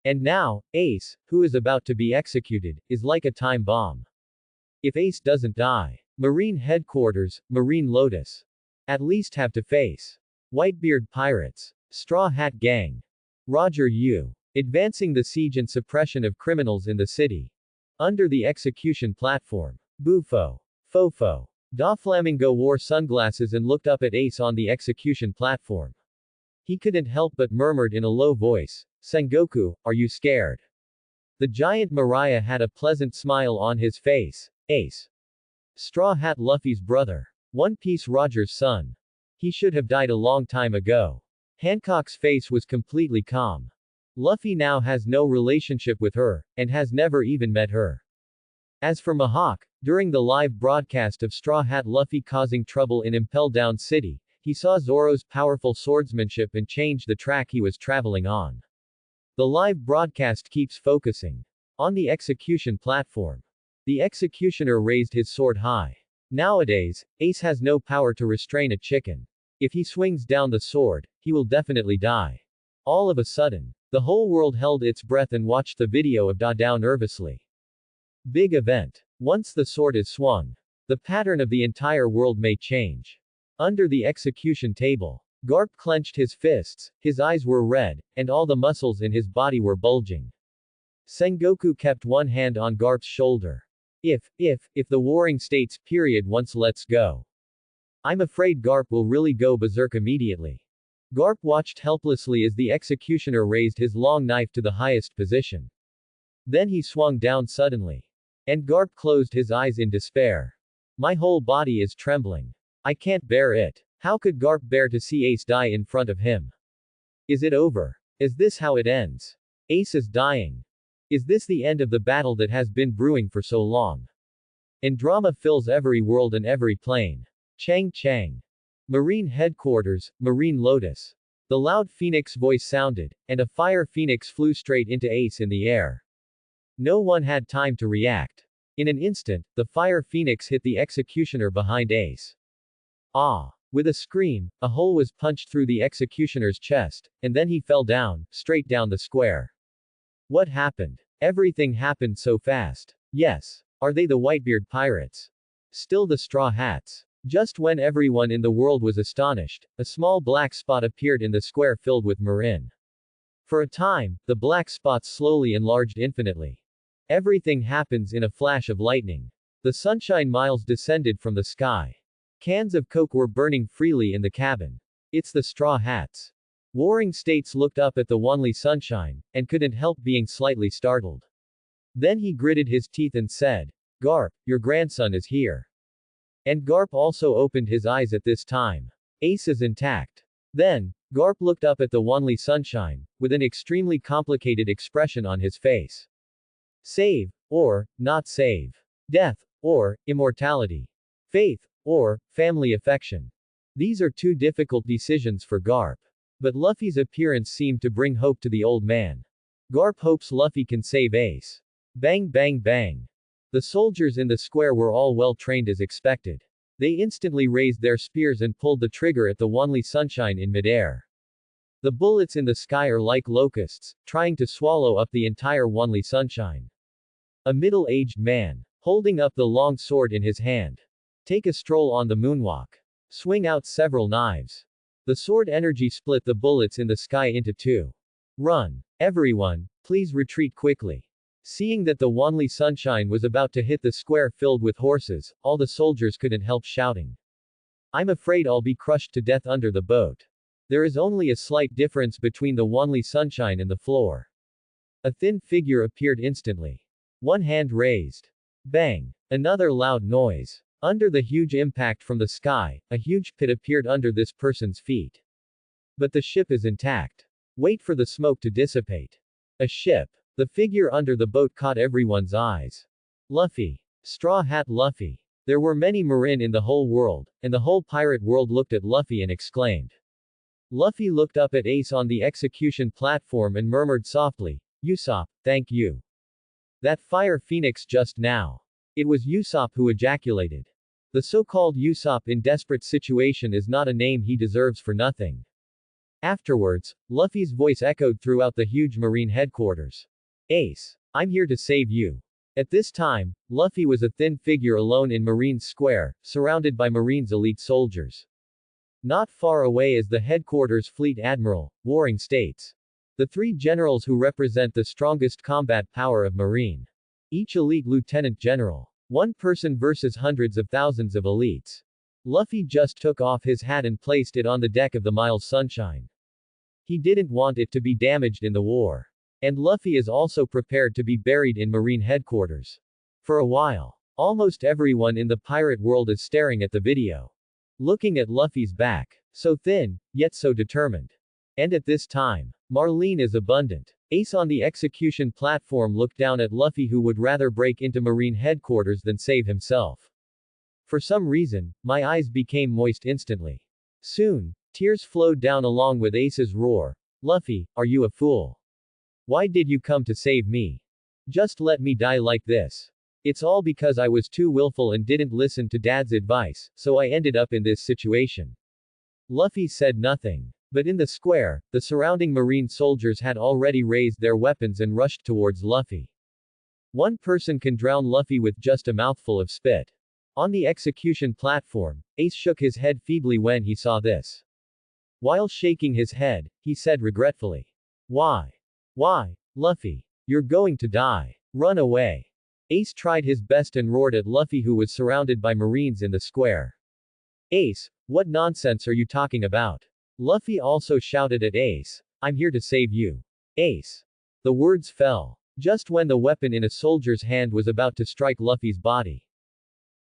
[SPEAKER 1] And now, Ace, who is about to be executed, is like a time bomb. If Ace doesn't die, Marine Headquarters, Marine Lotus, at least have to face Whitebeard Pirates, Straw Hat Gang, Roger Yu, advancing the siege and suppression of criminals in the city. Under the execution platform, Bufo, Fofo, Doflamingo wore sunglasses and looked up at Ace on the execution platform. He couldn't help but murmured in a low voice, Sengoku, are you scared? The giant Mariah had a pleasant smile on his face. Ace. Straw Hat Luffy's brother. One Piece Roger's son. He should have died a long time ago. Hancock's face was completely calm. Luffy now has no relationship with her, and has never even met her. As for Mihawk, during the live broadcast of Straw Hat Luffy causing trouble in Impel Down City, he saw Zoro's powerful swordsmanship and changed the track he was traveling on. The live broadcast keeps focusing on the execution platform. The executioner raised his sword high. Nowadays, Ace has no power to restrain a chicken. If he swings down the sword, he will definitely die. All of a sudden, the whole world held its breath and watched the video of Dadao nervously. Big event. Once the sword is swung, the pattern of the entire world may change. Under the execution table, Garp clenched his fists, his eyes were red, and all the muscles in his body were bulging. Sengoku kept one hand on Garp's shoulder. If the Warring States period once lets go, I'm afraid Garp will really go berserk immediately. Garp watched helplessly as the executioner raised his long knife to the highest position. Then he swung down suddenly. And Garp closed his eyes in despair. My whole body is trembling. I can't bear it. How could Garp bear to see Ace die in front of him? Is it over? Is this how it ends? Ace is dying. Is this the end of the battle that has been brewing for so long? And drama fills every world and every plane. Chang. Marine Headquarters, Marine Lotus. The loud Phoenix voice sounded, and a fire phoenix flew straight into Ace in the air. No one had time to react. In an instant, the fire phoenix hit the executioner behind Ace. Ah! With a scream, a hole was punched through the executioner's chest, and then he fell down, straight down the square. What happened? Everything happened so fast. Yes. Are they the Whitebeard Pirates? Still the Straw Hats? Just when everyone in the world was astonished, a small black spot appeared in the square filled with Marin. For a time, the black spots slowly enlarged infinitely. Everything happens in a flash of lightning. The sunshine miles descended from the sky. Cans of Coke were burning freely in the cabin. It's the Straw Hats. Warring States looked up at the wanly sunshine, and couldn't help being slightly startled. Then he gritted his teeth and said, "Garp, your grandson is here." And Garp also opened his eyes at this time. Ace is intact. Then, Garp looked up at the wanly sunshine, with an extremely complicated expression on his face. Save, or, not save. Death, or, immortality. Faith, or, family affection. These are two difficult decisions for Garp. But Luffy's appearance seemed to bring hope to the old man. Garp hopes Luffy can save Ace. Bang bang bang. The soldiers in the square were all well trained as expected. They instantly raised their spears and pulled the trigger at the wanly sunshine in midair. The bullets in the sky are like locusts, trying to swallow up the entire wanly sunshine. A middle-aged man, holding up the long sword in his hand. Take a stroll on the moonwalk. Swing out several knives. The sword energy split the bullets in the sky into two. Run. Everyone, please retreat quickly. Seeing that the wanly sunshine was about to hit the square filled with horses, all the soldiers couldn't help shouting. I'm afraid I'll be crushed to death under the boat. There is only a slight difference between the wanly sunshine and the floor. A thin figure appeared instantly. One hand raised. Bang. Another loud noise. Under the huge impact from the sky, a huge pit appeared under this person's feet. But the ship is intact. Wait for the smoke to dissipate. A ship. The figure under the boat caught everyone's eyes. Luffy. Straw Hat Luffy. There were many Marin in the whole world, and the whole pirate world looked at Luffy and exclaimed. Luffy looked up at Ace on the execution platform and murmured softly, Usopp, thank you. That fire phoenix just now. It was Usopp who ejaculated. The so-called Usopp in desperate situation is not a name he deserves for nothing. Afterwards, Luffy's voice echoed throughout the huge Marine headquarters. Ace. I'm here to save you. At this time, Luffy was a thin figure alone in Marine's square, surrounded by Marine's elite soldiers. Not far away is the headquarters Fleet Admiral, Warring States. The three generals who represent the strongest combat power of Marine. Each elite lieutenant general. One person versus hundreds of thousands of elites. Luffy just took off his hat and placed it on the deck of the Miles Sunshine. He didn't want it to be damaged in the war. And Luffy is also prepared to be buried in Marine headquarters. For a while, almost everyone in the pirate world is staring at the video. Looking at Luffy's back. So thin, yet so determined. And at this time, Marlene is abundant. Ace on the execution platform looked down at Luffy, who would rather break into Marine headquarters than save himself. For some reason, my eyes became moist instantly. Soon, tears flowed down along with Ace's roar. Luffy, are you a fool? Why did you come to save me? Just let me die like this. It's all because I was too willful and didn't listen to Dad's advice, so I ended up in this situation. Luffy said nothing. But in the square, the surrounding Marine soldiers had already raised their weapons and rushed towards Luffy. One person can drown Luffy with just a mouthful of spit. On the execution platform, Ace shook his head feebly when he saw this. While shaking his head, he said regretfully. Why? Why, Luffy? You're going to die. Run away. Ace tried his best and roared at Luffy, who was surrounded by Marines in the square. Ace, what nonsense are you talking about? Luffy also shouted at Ace. I'm here to save you. Ace. The words fell. Just when the weapon in a soldier's hand was about to strike Luffy's body.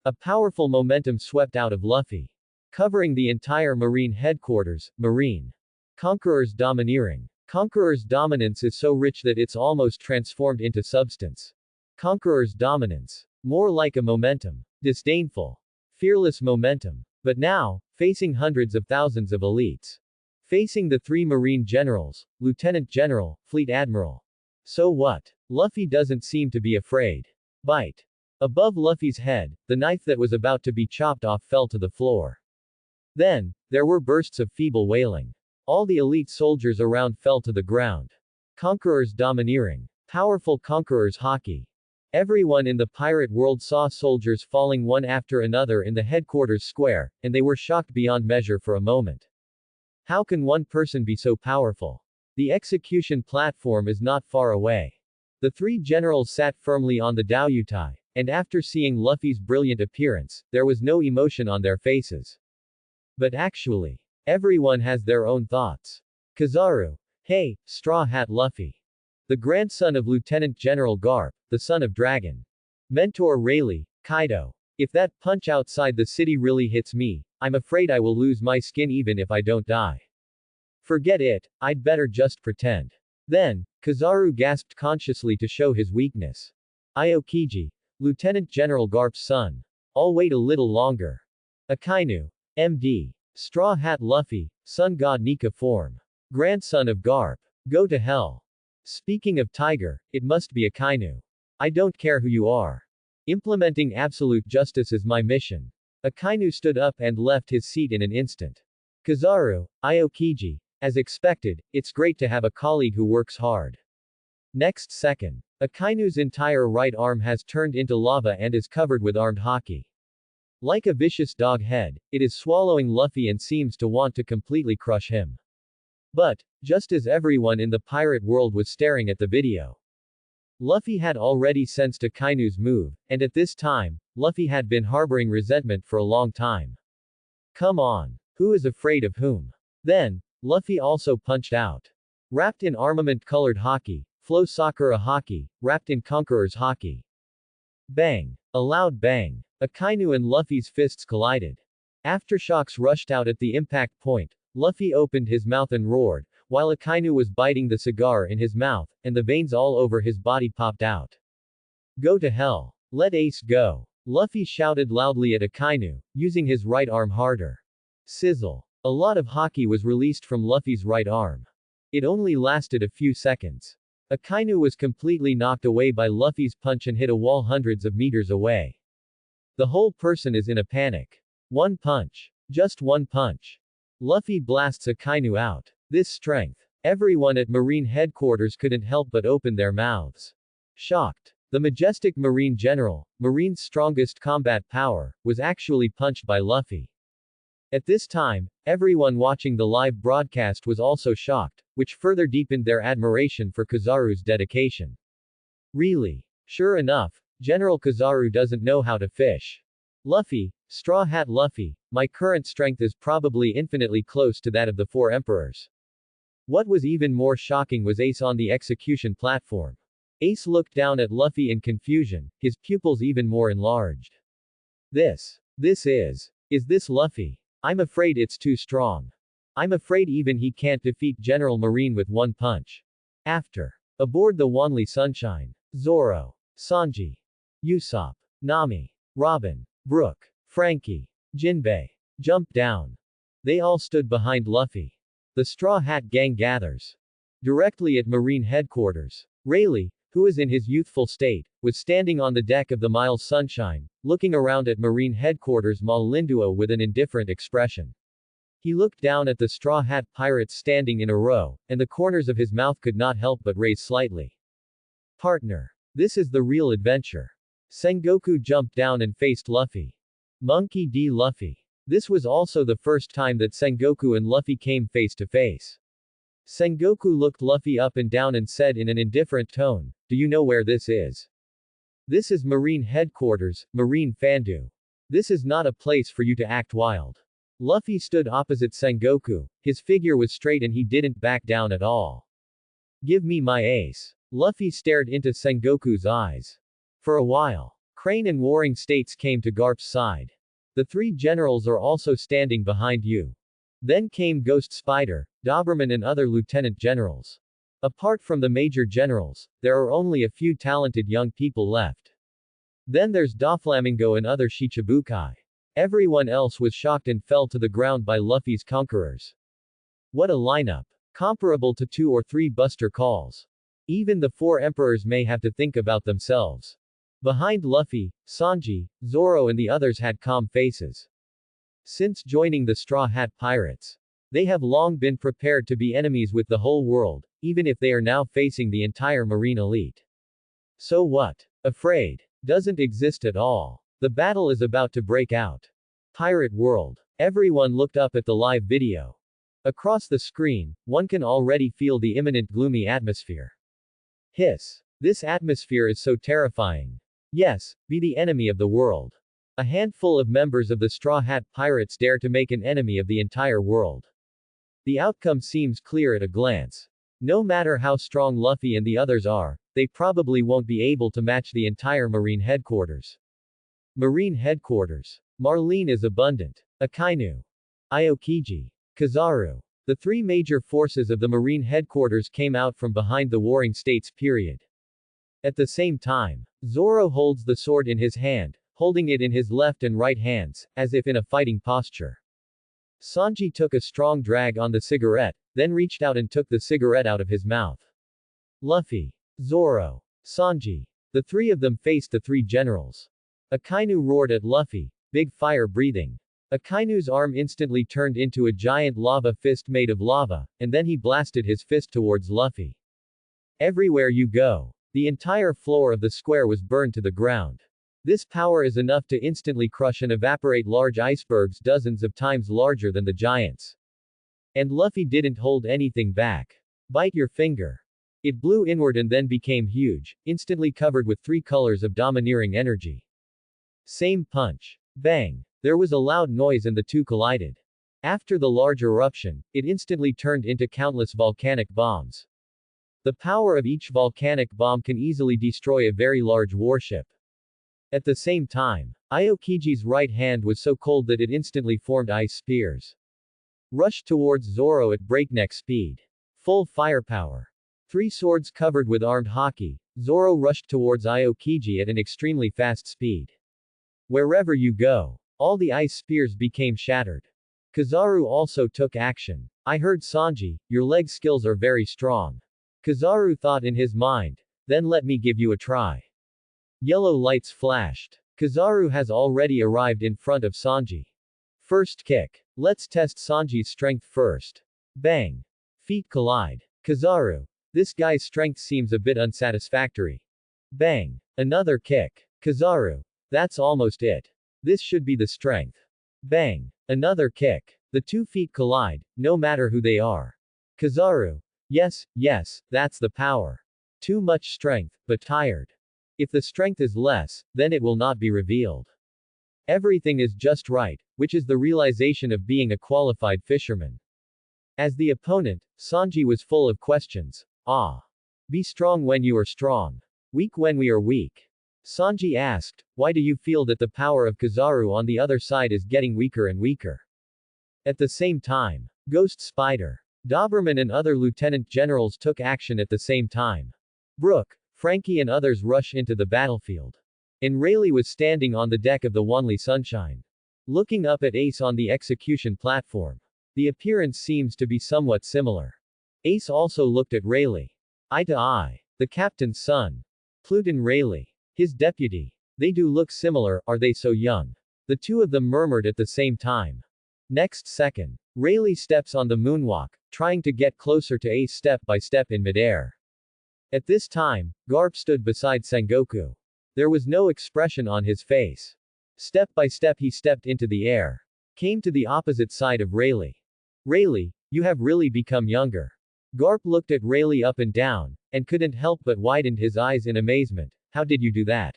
[SPEAKER 1] A powerful momentum swept out of Luffy. Covering the entire Marine headquarters, Marine. Conqueror's domineering. Conqueror's dominance is so rich that it's almost transformed into substance. Conqueror's dominance. More like a momentum. Disdainful. Fearless momentum. But now, facing hundreds of thousands of elites. Facing the three Marine generals, Lieutenant General, Fleet Admiral. So what? Luffy doesn't seem to be afraid. Bite. Above Luffy's head, the knife that was about to be chopped off fell to the floor. Then, there were bursts of feeble wailing. All the elite soldiers around fell to the ground. Conqueror's domineering. Powerful conqueror's hockey. Everyone in the pirate world saw soldiers falling one after another in the headquarters square, and they were shocked beyond measure for a moment. How can one person be so powerful? The execution platform is not far away. The three generals sat firmly on the Daoyutai, and after seeing Luffy's brilliant appearance, there was no emotion on their faces. But actually, everyone has their own thoughts. Kizaru. Hey, Straw Hat Luffy. The grandson of Lieutenant General Garp, the son of Dragon. Mentor Rayleigh, Kaido. If that punch outside the city really hits me, I'm afraid I will lose my skin even if I don't die. Forget it, I'd better just pretend. Then, Kizaru gasped consciously to show his weakness. Aokiji. Lieutenant General Garp's son. I'll wait a little longer. Akainu. MD. Straw Hat Luffy, Sun God Nika form. Grandson of Garp. Go to hell. Speaking of tiger, it must be Akainu. I don't care who you are. Implementing absolute justice is my mission. Akainu stood up and left his seat in an instant. Kizaru. Aokiji. As expected, it's great to have a colleague who works hard. Next second. Akainu's entire right arm has turned into lava and is covered with armed haki. Like a vicious dog head, it is swallowing Luffy and seems to want to completely crush him. But, just as everyone in the pirate world was staring at the video, Luffy had already sensed Akainu's move, and at this time, Luffy had been harboring resentment for a long time. Come on. Who is afraid of whom? Then, Luffy also punched out. Wrapped in armament-colored haki, Flow Sakura haki, wrapped in Conqueror's haki. Bang. A loud bang. Akainu and Luffy's fists collided. Aftershocks rushed out at the impact point. Luffy opened his mouth and roared, while Akainu was biting the cigar in his mouth, and the veins all over his body popped out. Go to hell. Let Ace go. Luffy shouted loudly at Akainu, using his right arm harder. Sizzle. A lot of haki was released from Luffy's right arm. It only lasted a few seconds. Akainu was completely knocked away by Luffy's punch and hit a wall hundreds of meters away. The whole person is in a panic. One punch. Just one punch. Luffy blasts Akainu out. This strength. Everyone at Marine headquarters couldn't help but open their mouths. Shocked. The majestic Marine General, Marine's strongest combat power, was actually punched by Luffy. At this time, everyone watching the live broadcast was also shocked, which further deepened their admiration for Kizaru's dedication. Really? Sure enough, General Kizaru doesn't know how to fish. Luffy, Straw Hat Luffy, my current strength is probably infinitely close to that of the four emperors. What was even more shocking was Ace on the execution platform. Ace looked down at Luffy in confusion, his pupils even more enlarged. This is this Luffy? I'm afraid it's too strong. I'm afraid even he can't defeat General Marine with one punch. After. Aboard the Wanli Sunshine. Zoro. Sanji. Usopp. Nami. Robin. Brook. Frankie. Jinbei. Jumped down. They all stood behind Luffy. The Straw Hat Gang gathers. Directly at Marine headquarters. Rayleigh, who is in his youthful state, was standing on the deck of the Miles Sunshine, looking around at Marine headquarters Malinduo with an indifferent expression. He looked down at the Straw Hat pirates standing in a row, and the corners of his mouth could not help but raise slightly. Partner. This is the real adventure. Sengoku jumped down and faced Luffy. Monkey D. Luffy. This was also the first time that Sengoku and Luffy came face to face. Sengoku looked Luffy up and down and said in an indifferent tone, "Do you know where this is?" "This is Marine headquarters, Marine Fandu. This is not a place for you to act wild." Luffy stood opposite Sengoku, his figure was straight and he didn't back down at all. "Give me my ace." Luffy stared into Sengoku's eyes. For a while, Crane and Warring States came to Garp's side. The three generals are also standing behind you. Then came Ghost Spider, Doberman and other lieutenant generals. Apart from the major generals, there are only a few talented young people left. Then there's Doflamingo and other Shichibukai. Everyone else was shocked and fell to the ground by Luffy's conquerors. What a lineup. Comparable to 2 or 3 Buster Calls. Even the 4 emperors may have to think about themselves. Behind Luffy, Sanji, Zoro and the others had calm faces. Since joining the Straw Hat Pirates, they have long been prepared to be enemies with the whole world, even if they are now facing the entire Marine elite. So what? Afraid doesn't exist at all. The battle is about to break out. Pirate World. Everyone looked up at the live video. Across the screen, one can already feel the imminent gloomy atmosphere. Hiss. This atmosphere is so terrifying. Yes, be the enemy of the world. A handful of members of the Straw Hat Pirates dare to make an enemy of the entire world. The outcome seems clear at a glance. No matter how strong Luffy and the others are, they probably won't be able to match the entire Marine headquarters. Marine headquarters. Marlene is abundant. Akainu. Aokiji. Kizaru. The three major forces of the Marine headquarters came out from behind the Warring States period. At the same time, Zoro holds the sword in his hand, holding it in his left and right hands, as if in a fighting posture. Sanji took a strong drag on the cigarette, then reached out and took the cigarette out of his mouth. Luffy, Zoro, Sanji. The three of them faced the three generals. Akainu roared at Luffy, big fire breathing. Akainu's arm instantly turned into a giant lava fist made of lava, and then he blasted his fist towards Luffy. Everywhere you go. The entire floor of the square was burned to the ground. This power is enough to instantly crush and evaporate large icebergs dozens of times larger than the giants. And Luffy didn't hold anything back. Bite your finger. It blew inward and then became huge, instantly covered with three colors of domineering energy. Same punch. Bang. There was a loud noise and the two collided. After the large eruption, it instantly turned into countless volcanic bombs. The power of each volcanic bomb can easily destroy a very large warship. At the same time, Aokiji's right hand was so cold that it instantly formed ice spears. Rushed towards Zoro at breakneck speed. Full firepower. Three swords covered with armed haki, Zoro rushed towards Aokiji at an extremely fast speed. Wherever you go, all the ice spears became shattered. Kizaru also took action. I heard Sanji, your leg skills are very strong. Kizaru thought in his mind, then let me give you a try. Yellow lights flashed. Kizaru has already arrived in front of Sanji. First kick. Let's test Sanji's strength first. Bang. Feet collide. Kizaru. This guy's strength seems a bit unsatisfactory. Bang. Another kick. Kizaru. That's almost it. This should be the strength. Bang. Another kick. The 2 feet collide, no matter who they are. Kizaru. Yes, that's the power. Too much strength, but tired. If the strength is less, then it will not be revealed. Everything is just right, which is the realization of being a qualified fisherman. As the opponent, Sanji was full of questions. Be strong when you are strong. Weak when we are weak. Sanji asked, why do you feel that the power of Kizaru on the other side is getting weaker and weaker? At the same time, Ghost Spider, Doberman and other lieutenant generals took action at the same time. Brook, Frankie and others rush into the battlefield. And Rayleigh was standing on the deck of the Wanli Sunshine. Looking up at Ace on the execution platform. The appearance seems to be somewhat similar. Ace also looked at Rayleigh. Eye to eye. The captain's son. Pluton Rayleigh. His deputy. They do look similar, are they so young? The two of them murmured at the same time. Next second, Rayleigh steps on the moonwalk, trying to get closer to Ace step by step in midair. At this time, Garp stood beside Sengoku. There was no expression on his face. Step by step he stepped into the air. Came to the opposite side of Rayleigh. Rayleigh, you have really become younger. Garp looked at Rayleigh up and down, and couldn't help but widened his eyes in amazement. How did you do that?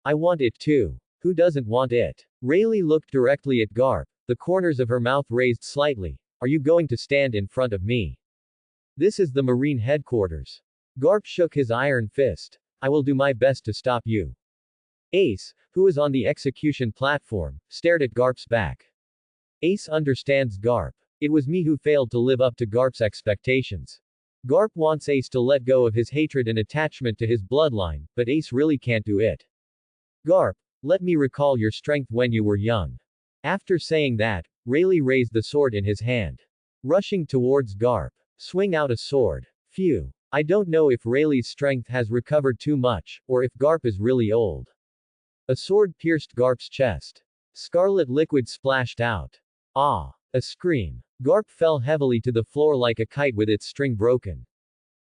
[SPEAKER 1] I want it too. Who doesn't want it? Rayleigh looked directly at Garp, the corners of her mouth raised slightly. Are you going to stand in front of me? This is the Marine headquarters. Garp shook his iron fist. I will do my best to stop you. Ace, who was on the execution platform, stared at Garp's back. Ace understands Garp. It was me who failed to live up to Garp's expectations. Garp wants Ace to let go of his hatred and attachment to his bloodline, but Ace really can't do it. Garp, let me recall your strength when you were young. After saying that, Rayleigh raised the sword in his hand. Rushing towards Garp. Swing out a sword. Phew. I don't know if Rayleigh's strength has recovered too much, or if Garp is really old. A sword pierced Garp's chest. Scarlet liquid splashed out. A scream. Garp fell heavily to the floor like a kite with its string broken.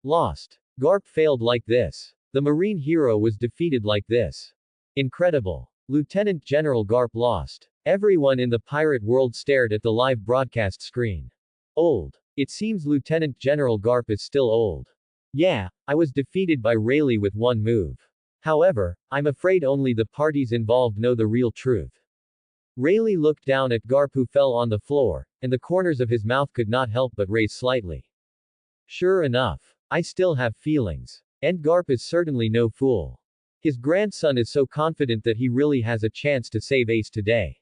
[SPEAKER 1] Lost. Garp failed like this. The Marine hero was defeated like this. Incredible. Lieutenant General Garp lost. Everyone in the pirate world stared at the live broadcast screen. Old. It seems Lieutenant General Garp is still old. Yeah, I was defeated by Rayleigh with one move. However, I'm afraid only the parties involved know the real truth. Rayleigh looked down at Garp, who fell on the floor, and the corners of his mouth could not help but raise slightly. Sure enough. I still have feelings. And Garp is certainly no fool. His grandson is so confident that he really has a chance to save Ace today.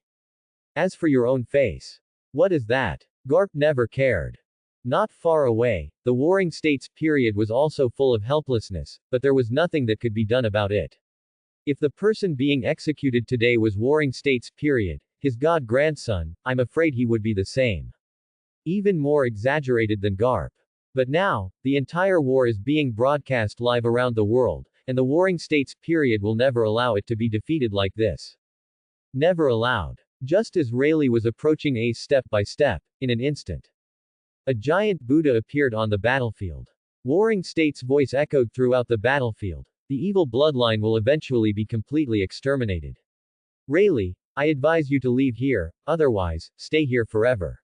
[SPEAKER 1] As for your own face. What is that? Garp never cared. Not far away, the Warring States period was also full of helplessness, but there was nothing that could be done about it. If the person being executed today was Warring States period, his god grandson, I'm afraid he would be the same. Even more exaggerated than Garp. But now, the entire war is being broadcast live around the world, and the Warring States period will never allow it to be defeated like this. Never allowed. Just as Rayleigh was approaching Ace step by step, in an instant, a giant Buddha appeared on the battlefield. Warring States' voice echoed throughout the battlefield. The evil bloodline will eventually be completely exterminated. Rayleigh, I advise you to leave here, otherwise, stay here forever.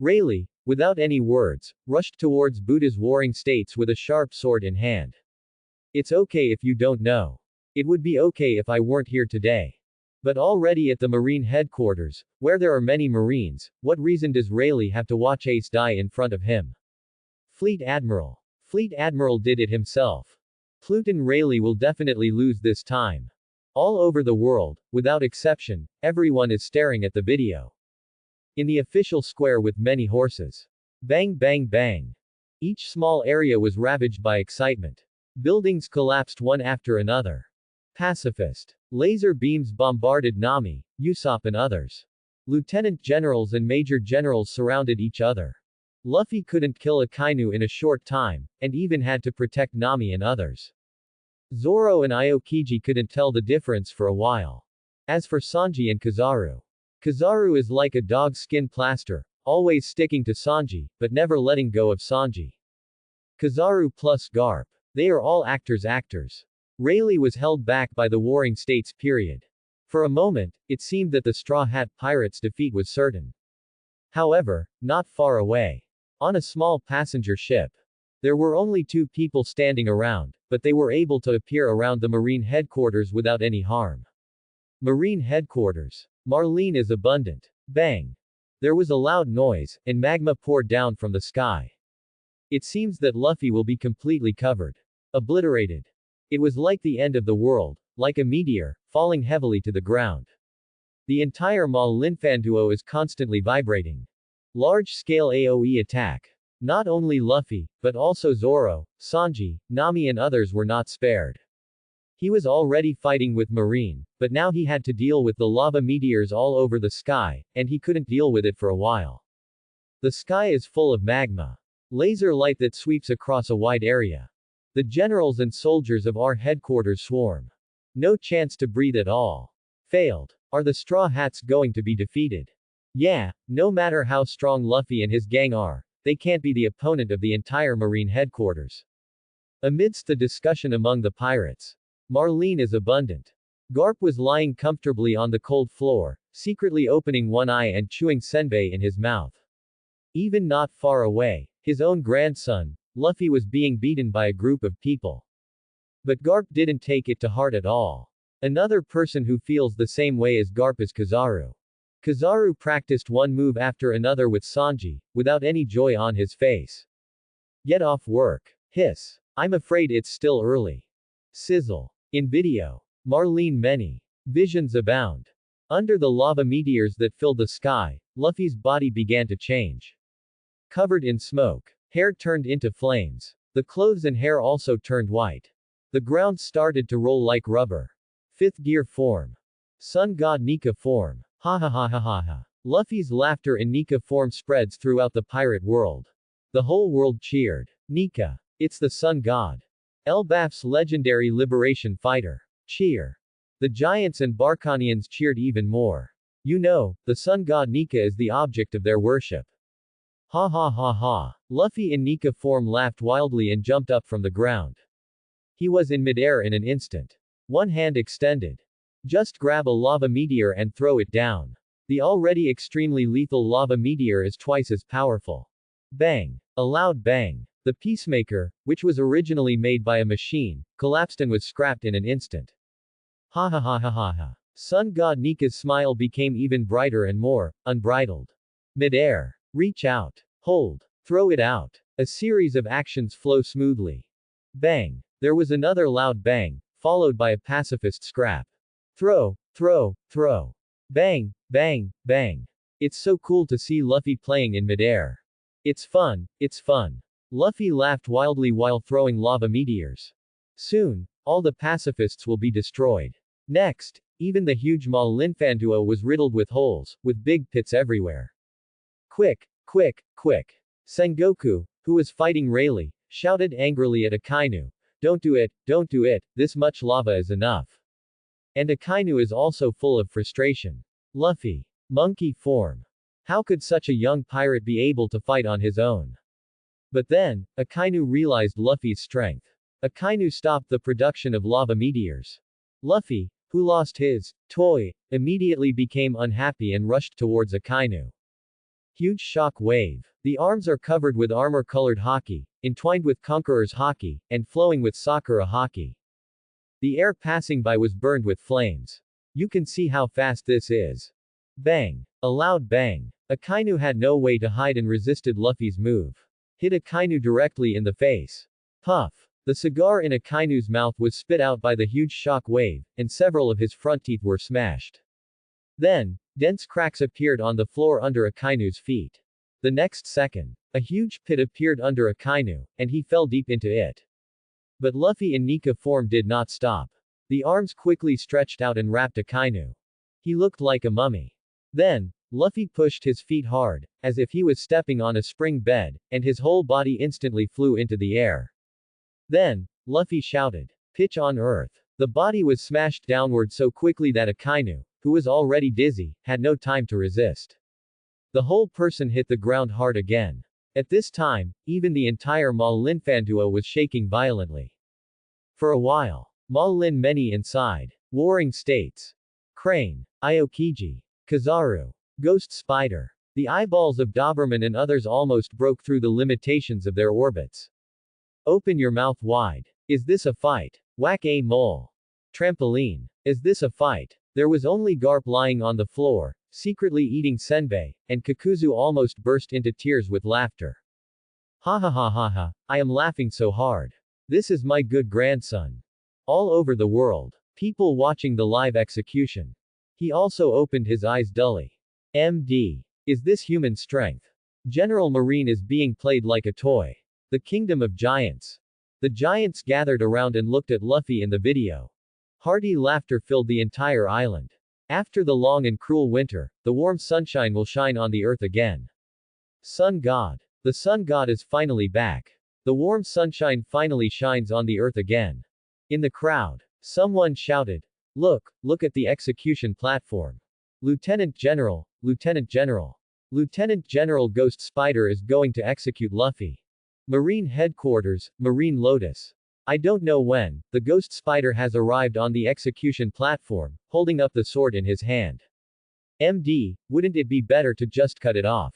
[SPEAKER 1] Rayleigh, without any words, rushed towards Buddha's Warring States with a sharp sword in hand. It's okay if you don't know. It would be okay if I weren't here today. But already at the Marine headquarters, where there are many Marines, what reason does Rayleigh have to watch Ace die in front of him? Fleet Admiral. Fleet Admiral did it himself. Pluton Rayleigh will definitely lose this time. All over the world, without exception, everyone is staring at the video. In the official square with many horses. Bang bang bang. Each small area was ravaged by excitement. Buildings collapsed one after another. Pacifist. Laser beams bombarded Nami, Usopp and others. Lieutenant generals and major generals surrounded each other. Luffy couldn't kill Akainu in a short time, and even had to protect Nami and others. Zoro and Aokiji couldn't tell the difference for a while. As for Sanji and Kizaru. Kizaru is like a dog's skin plaster, always sticking to Sanji, but never letting go of Sanji. Kizaru plus Garp. They are all actors. Rayleigh was held back by the Warring States period. For a moment, it seemed that the Straw Hat Pirates' defeat was certain. However, not far away. On a small passenger ship. There were only 2 people standing around, but they were able to appear around the Marine headquarters without any harm. Marine headquarters. Marlene is abundant. Bang. There was a loud noise, and magma poured down from the sky. It seems that Luffy will be completely covered. Obliterated. It was like the end of the world, like a meteor, falling heavily to the ground. The entire Mal Linfanduo is constantly vibrating. Large-scale AoE attack. Not only Luffy, but also Zoro, Sanji, Nami and others were not spared. He was already fighting with Marine, but now he had to deal with the lava meteors all over the sky, and he couldn't deal with it for a while. The sky is full of magma. Laser light that sweeps across a wide area. The generals and soldiers of our headquarters swarm. No chance to breathe at all. Failed. Are the Straw Hats going to be defeated? Yeah, no matter how strong Luffy and his gang are, they can't be the opponent of the entire Marine headquarters. Amidst the discussion among the pirates, Marlene is abundant. Garp was lying comfortably on the cold floor, secretly opening one eye and chewing senbei in his mouth. Even not far away, his own grandson, Luffy was being beaten by a group of people. But Garp didn't take it to heart at all. Another person who feels the same way as Garp is Kizaru. Kizaru practiced one move after another with Sanji, without any joy on his face. Get off work. Hiss. I'm afraid it's still early. Sizzle. In video. Marlene many. Visions abound. Under the lava meteors that filled the sky, Luffy's body began to change. Covered in smoke. Hair turned into flames. The clothes and hair also turned white. The ground started to roll like rubber. 5th gear form. Sun God Nika form. Ha ha ha ha ha ha. Luffy's laughter in Nika form spreads throughout the pirate world. The whole world cheered. Nika. It's the Sun God. Elbaf's legendary liberation fighter. Cheer. The Giants and Barkanians cheered even more. You know, the Sun God Nika is the object of their worship. Ha ha ha ha. Luffy in Nika form laughed wildly and jumped up from the ground. He was in midair in an instant. One hand extended. Just grab a lava meteor and throw it down. The already extremely lethal lava meteor is twice as powerful. Bang. A loud bang. The Peacemaker, which was originally made by a machine, collapsed and was scrapped in an instant. Ha ha ha ha ha ha. Sun god Nika's smile became even brighter and more unbridled. Mid-air. Reach out. Hold. Throw it out. A series of actions flow smoothly. Bang. There was another loud bang, followed by a pacifist scrap. Throw, throw, throw. Bang, bang, bang. It's so cool to see Luffy playing in midair. It's fun, it's fun. Luffy laughed wildly while throwing lava meteors. Soon, all the pacifists will be destroyed. Next, even the huge Linfanduo was riddled with holes, with big pits everywhere. Quick, quick, quick. Sengoku, who was fighting Rayleigh, shouted angrily at Akainu, don't do it, this much lava is enough. And Akainu is also full of frustration. Luffy. Monkey form. How could such a young pirate be able to fight on his own? But then, Akainu realized Luffy's strength. Akainu stopped the production of lava meteors. Luffy, who lost his toy, immediately became unhappy and rushed towards Akainu. Huge shock wave. The arms are covered with armor-colored haki, entwined with Conqueror's haki, and flowing with Sakura haki. The air passing by was burned with flames. You can see how fast this is. Bang. A loud bang. Akainu had no way to hide and resisted Luffy's move. Hit Akainu directly in the face. Puff. The cigar in Akainu's mouth was spit out by the huge shock wave, and several of his front teeth were smashed. Then, dense cracks appeared on the floor under Akainu's feet. The next second, a huge pit appeared under Akainu, and he fell deep into it. But Luffy in Nika form did not stop. The arms quickly stretched out and wrapped Akainu. He looked like a mummy. Then, Luffy pushed his feet hard, as if he was stepping on a spring bed, and his whole body instantly flew into the air. Then, Luffy shouted, pitch on earth. The body was smashed downward so quickly that Akainu, who was already dizzy, had no time to resist. The whole person hit the ground hard again. At this time, even the entire Linfanduo was shaking violently. For a while, Lin many inside. Warring States. Crane. Aokiji. Kizaru. Ghost Spider. The eyeballs of Doberman and others almost broke through the limitations of their orbits. Open your mouth wide. Is this a fight? Whack a mole. Trampoline. Is this a fight? There was only Garp lying on the floor, secretly eating senbei, and Kakuzu almost burst into tears with laughter. Ha ha ha ha ha, I am laughing so hard. This is my good grandson. All over the world, people watching the live execution. He also opened his eyes dully. MD. Is this human strength? General Marine is being played like a toy. The Kingdom of Giants. The giants gathered around and looked at Luffy in the video. Hearty laughter filled the entire island. After the long and cruel winter, the warm sunshine will shine on the earth again. Sun God. The sun god is finally back. The warm sunshine finally shines on the earth again. In the crowd, someone shouted, look at the execution platform. Lieutenant General, Lieutenant General. Lieutenant General Ghost Spider is going to execute Luffy. Marine Headquarters, Marine Lotus. I don't know when, the Ghost Spider has arrived on the execution platform, holding up the sword in his hand. MD, wouldn't it be better to just cut it off?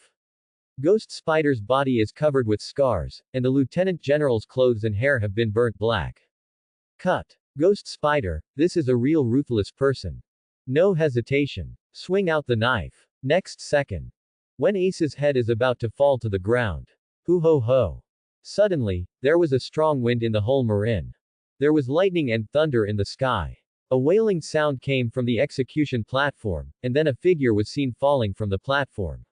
[SPEAKER 1] Ghost Spider's body is covered with scars, and the Lieutenant General's clothes and hair have been burnt black. Cut. Ghost Spider, this is a real ruthless person. No hesitation. Swing out the knife. Next second. When Ace's head is about to fall to the ground. Hoo ho ho. Suddenly, there was a strong wind in the whole marin. There was lightning and thunder in the sky. A wailing sound came from the execution platform, and then a figure was seen falling from the platform.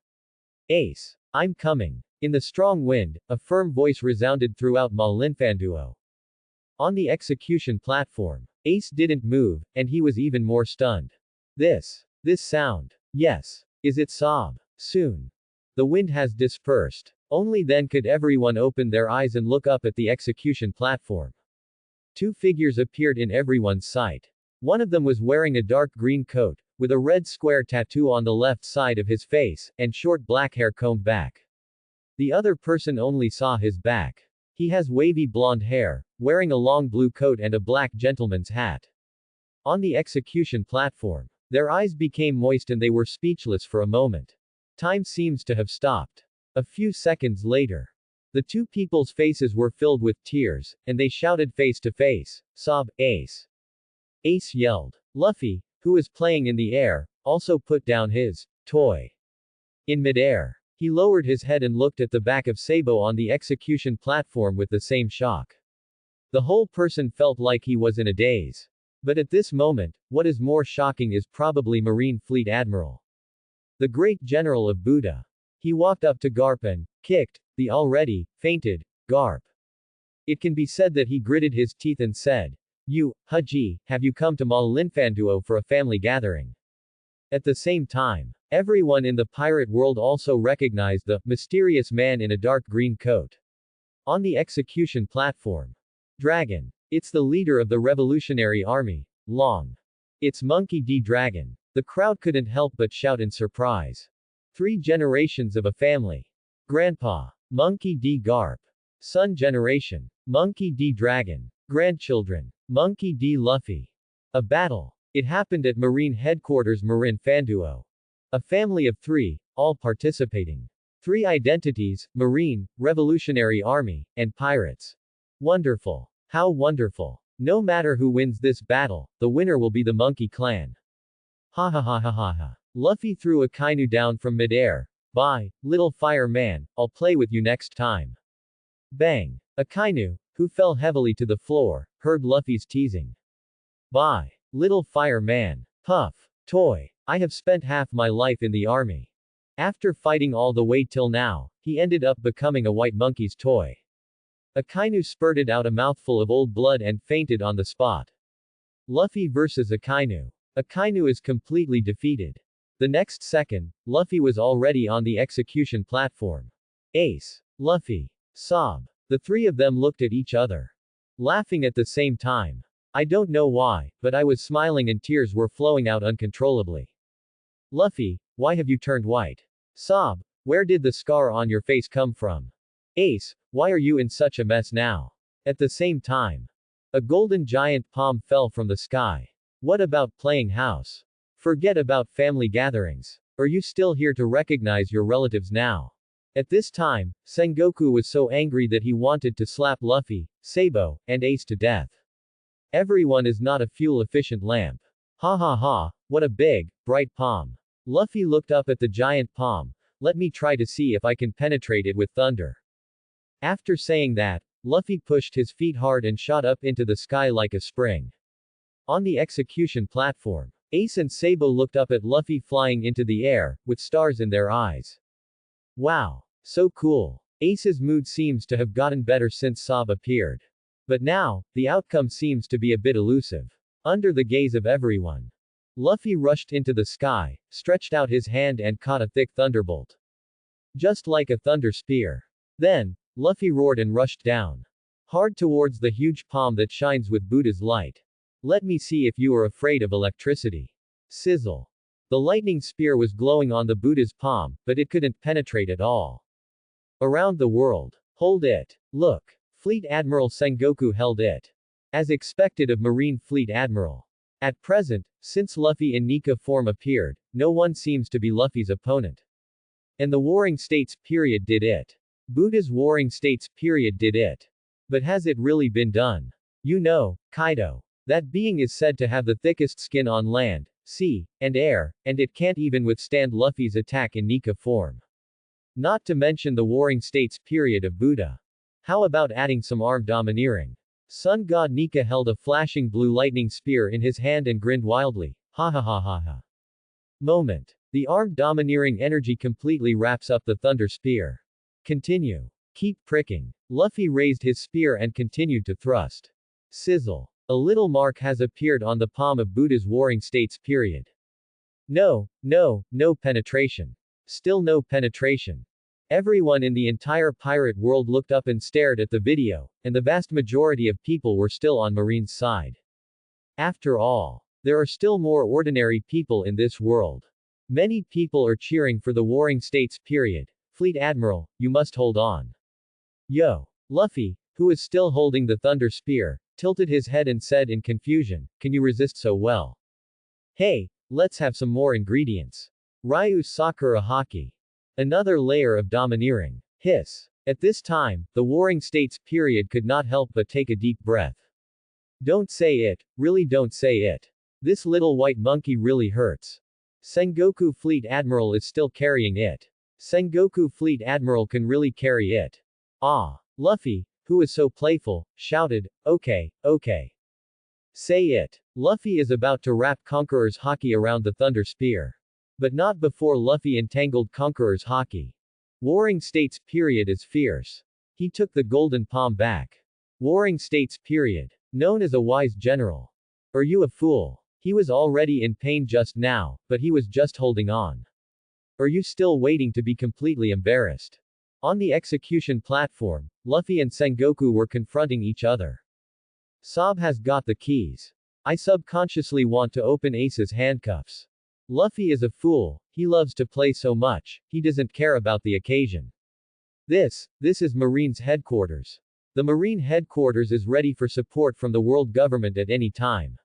[SPEAKER 1] Ace. I'm coming. In the strong wind, a firm voice resounded throughout Linfanduo. On the execution platform, Ace didn't move, and he was even more stunned. This sound. Yes. Is it Sob? Soon. The wind has dispersed. Only then could everyone open their eyes and look up at the execution platform. Two figures appeared in everyone's sight. One of them was wearing a dark green coat, with a red square tattoo on the left side of his face, and short black hair combed back. The other person only saw his back. He has wavy blonde hair, wearing a long blue coat and a black gentleman's hat. On the execution platform, their eyes became moist and they were speechless for a moment. Time seems to have stopped. A few seconds later, the two people's faces were filled with tears, and they shouted face to face, "Sob, Ace." Ace yelled. Luffy, who was playing in the air, also put down his toy. In midair, he lowered his head and looked at the back of Sabo on the execution platform with the same shock. The whole person felt like he was in a daze. But at this moment, what is more shocking is probably Marine Fleet Admiral, the great general of Buddha. He walked up to Garp and kicked the already fainted Garp. It can be said that he gritted his teeth and said, "You, Haji, have you come to Malinfanduo for a family gathering?" At the same time, everyone in the pirate world also recognized the mysterious man in a dark green coat on the execution platform. Dragon. It's the leader of the Revolutionary Army. Long. It's Monkey D. Dragon. The crowd couldn't help but shout in surprise. 3 generations of a family. Grandpa. Monkey D. Garp. Son generation. Monkey D. Dragon. Grandchildren. Monkey D. Luffy. A battle. It happened at Marine Headquarters Marin Fanduo. A family of 3, all participating. 3 identities, Marine, Revolutionary Army, and Pirates. Wonderful. How wonderful. No matter who wins this battle, the winner will be the Monkey Clan. Ha ha ha ha ha ha. Luffy threw Akainu down from midair. Bye, little fire man, I'll play with you next time. Bang. Akainu, who fell heavily to the floor, heard Luffy's teasing. Bye, little fire man. Puff. Toy. I have spent half my life in the army. After fighting all the way till now, he ended up becoming a white monkey's toy. Akainu spurted out a mouthful of old blood and fainted on the spot. Luffy versus Akainu. Akainu is completely defeated. The next second, Luffy was already on the execution platform. Ace. Luffy. Sob. The 3 of them looked at each other, laughing at the same time. I don't know why, but I was smiling and tears were flowing out uncontrollably. Luffy, why have you turned white? Sob. Where did the scar on your face come from? Ace, why are you in such a mess now? At the same time, a golden giant palm fell from the sky. What about playing house? Forget about family gatherings. Are you still here to recognize your relatives now? At this time, Sengoku was so angry that he wanted to slap Luffy, Sabo, and Ace to death. Everyone is not a fuel-efficient lamp. Ha ha ha, what a big, bright palm. Luffy looked up at the giant palm. Let me try to see if I can penetrate it with thunder. After saying that, Luffy pushed his feet hard and shot up into the sky like a spring. On the execution platform, Ace and Sabo looked up at Luffy flying into the air, with stars in their eyes. Wow. So cool. Ace's mood seems to have gotten better since Sob appeared. But now, the outcome seems to be a bit elusive. Under the gaze of everyone, Luffy rushed into the sky, stretched out his hand and caught a thick thunderbolt. Just like a thunder spear. Then, Luffy roared and rushed down hard towards the huge palm that shines with Buddha's light. Let me see if you are afraid of electricity. Sizzle. The lightning spear was glowing on the Buddha's palm, but it couldn't penetrate at all. Around the world. Hold it. Look. Fleet Admiral Sengoku held it. As expected of Marine Fleet Admiral. At present, since Luffy in Nika form appeared, no one seems to be Luffy's opponent. And the Warring States period did it. Buddha's Warring States period did it. But has it really been done? You know, Kaido. That being is said to have the thickest skin on land, sea, and air, and it can't even withstand Luffy's attack in Nika form. Not to mention the Warring States period of Buddha. How about adding some armed domineering? Sun God Nika held a flashing blue lightning spear in his hand and grinned wildly. Ha ha ha ha ha. Moment. The armed domineering energy completely wraps up the thunder spear. Continue. Keep pricking. Luffy raised his spear and continued to thrust. Sizzle. A little mark has appeared on the palm of Buddha's Warring States period. No penetration. Still no penetration. Everyone in the entire pirate world looked up and stared at the video, and the vast majority of people were still on Marine's side. After all, there are still more ordinary people in this world. Many people are cheering for the Warring States period. Fleet Admiral, you must hold on. Yo. Luffy, who is still holding the thunder spear, tilted his head and said in confusion, can you resist so well? Hey, let's have some more ingredients. Ryu Sakura Haki. Another layer of domineering. Hiss. At this time, the Warring States period could not help but take a deep breath. Don't say it, really don't say it. This little white monkey really hurts. Sengoku Fleet Admiral is still carrying it. Sengoku Fleet Admiral can really carry it. Ah. Luffy, who is so playful, shouted, okay, okay. Say it. Luffy is about to wrap Conqueror's Haki around the Thunder Spear. But not before Luffy entangled Conqueror's Haki. Warring States period is fierce. He took the golden palm back. Warring States period. Known as a wise general. Are you a fool? He was already in pain just now, but he was just holding on. Are you still waiting to be completely embarrassed? On the execution platform, Luffy and Sengoku were confronting each other. Sob has got the keys. I subconsciously want to open Ace's handcuffs. Luffy is a fool, he loves to play so much, he doesn't care about the occasion. This is Marine's headquarters. The Marine headquarters is ready for support from the world government at any time.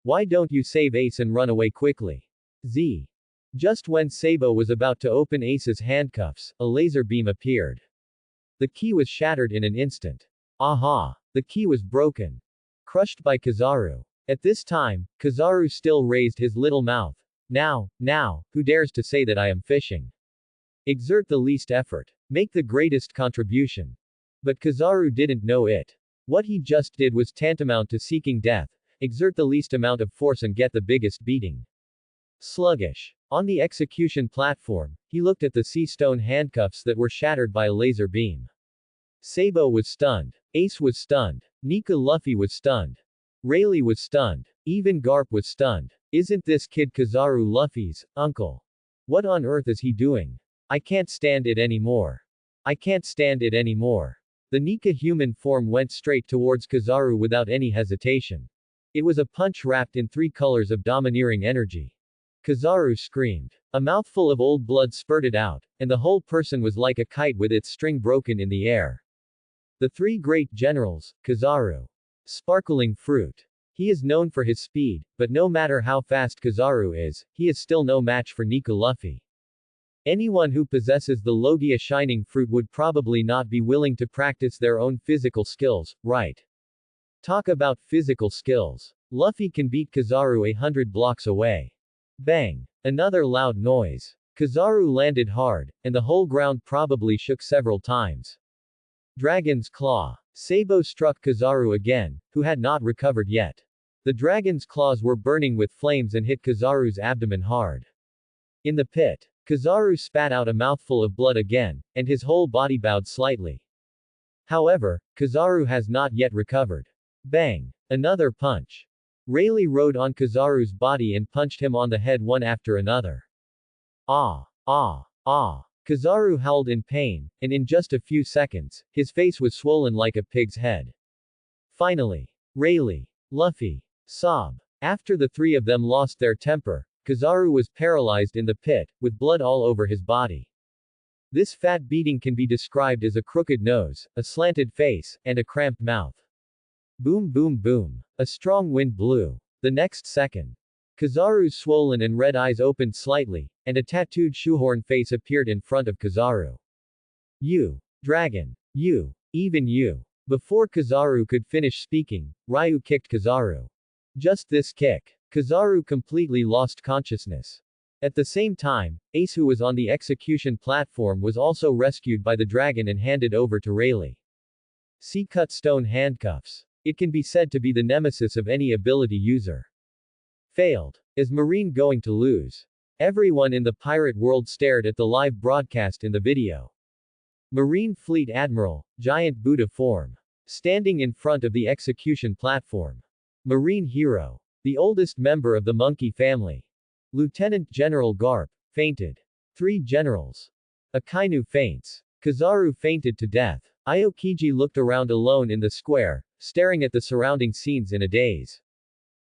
[SPEAKER 1] Why don't you save Ace and run away quickly? Z. Just when Sabo was about to open Ace's handcuffs, a laser beam appeared. The key was shattered in an instant. Aha! The key was broken. Crushed by Kizaru. At this time, Kizaru still raised his little mouth. Now, who dares to say that I am fishing? Exert the least effort. Make the greatest contribution. But Kizaru didn't know it. What he just did was tantamount to seeking death. Exert the least amount of force and get the biggest beating. Sluggish. On the execution platform, he looked at the sea stone handcuffs that were shattered by a laser beam. Sabo was stunned. Ace was stunned. Nika Luffy was stunned. Rayleigh was stunned. Even Garp was stunned. Isn't this kid Kizaru Luffy's uncle? What on earth is he doing? I can't stand it anymore. I can't stand it anymore. The Nika human form went straight towards Kizaru without any hesitation. It was a punch wrapped in 3 colors of domineering energy. Kizaru screamed. A mouthful of old blood spurted out, and the whole person was like a kite with its string broken in the air. The 3 great generals, Kizaru. Sparkling fruit. He is known for his speed, but no matter how fast Kizaru is, he is still no match for Nika Luffy. Anyone who possesses the Logia shining fruit would probably not be willing to practice their own physical skills, right? Talk about physical skills. Luffy can beat Kizaru 100 blocks away. Bang! Another loud noise. Kizaru landed hard, and the whole ground probably shook several times. Dragon's Claw. Sabo struck Kizaru again, who had not recovered yet. The dragon's claws were burning with flames and hit Kizaru's abdomen hard. In the pit, Kizaru spat out a mouthful of blood again, and his whole body bowed slightly. However, Kizaru has not yet recovered. Bang! Another punch. Rayleigh rode on Kizaru's body and punched him on the head one after another. Ah! Ah! Ah! Kizaru howled in pain, and in just a few seconds, his face was swollen like a pig's head. Finally, Rayleigh, Luffy, Sob. After the 3 of them lost their temper, Kizaru was paralyzed in the pit, with blood all over his body. This fat beating can be described as a crooked nose, a slanted face, and a cramped mouth. Boom boom boom. A strong wind blew. The next second, Kizaru's swollen and red eyes opened slightly, and a tattooed shoehorn face appeared in front of Kizaru. You, dragon. You, even you. Before Kizaru could finish speaking, Ryu kicked Kizaru. Just this kick. Kizaru completely lost consciousness. At the same time, Ace, who was on the execution platform, was also rescued by the dragon and handed over to Rayleigh. See cut stone handcuffs. It can be said to be the nemesis of any ability user. Failed. Is Marine going to lose? Everyone in the pirate world stared at the live broadcast in the video. Marine Fleet Admiral, giant Buddha form. Standing in front of the execution platform. Marine Hero. The oldest member of the monkey family. Lieutenant General Garp, fainted. 3 generals. Akainu faints. Kizaru fainted to death. Aokiji looked around alone in the square, staring at the surrounding scenes in a daze.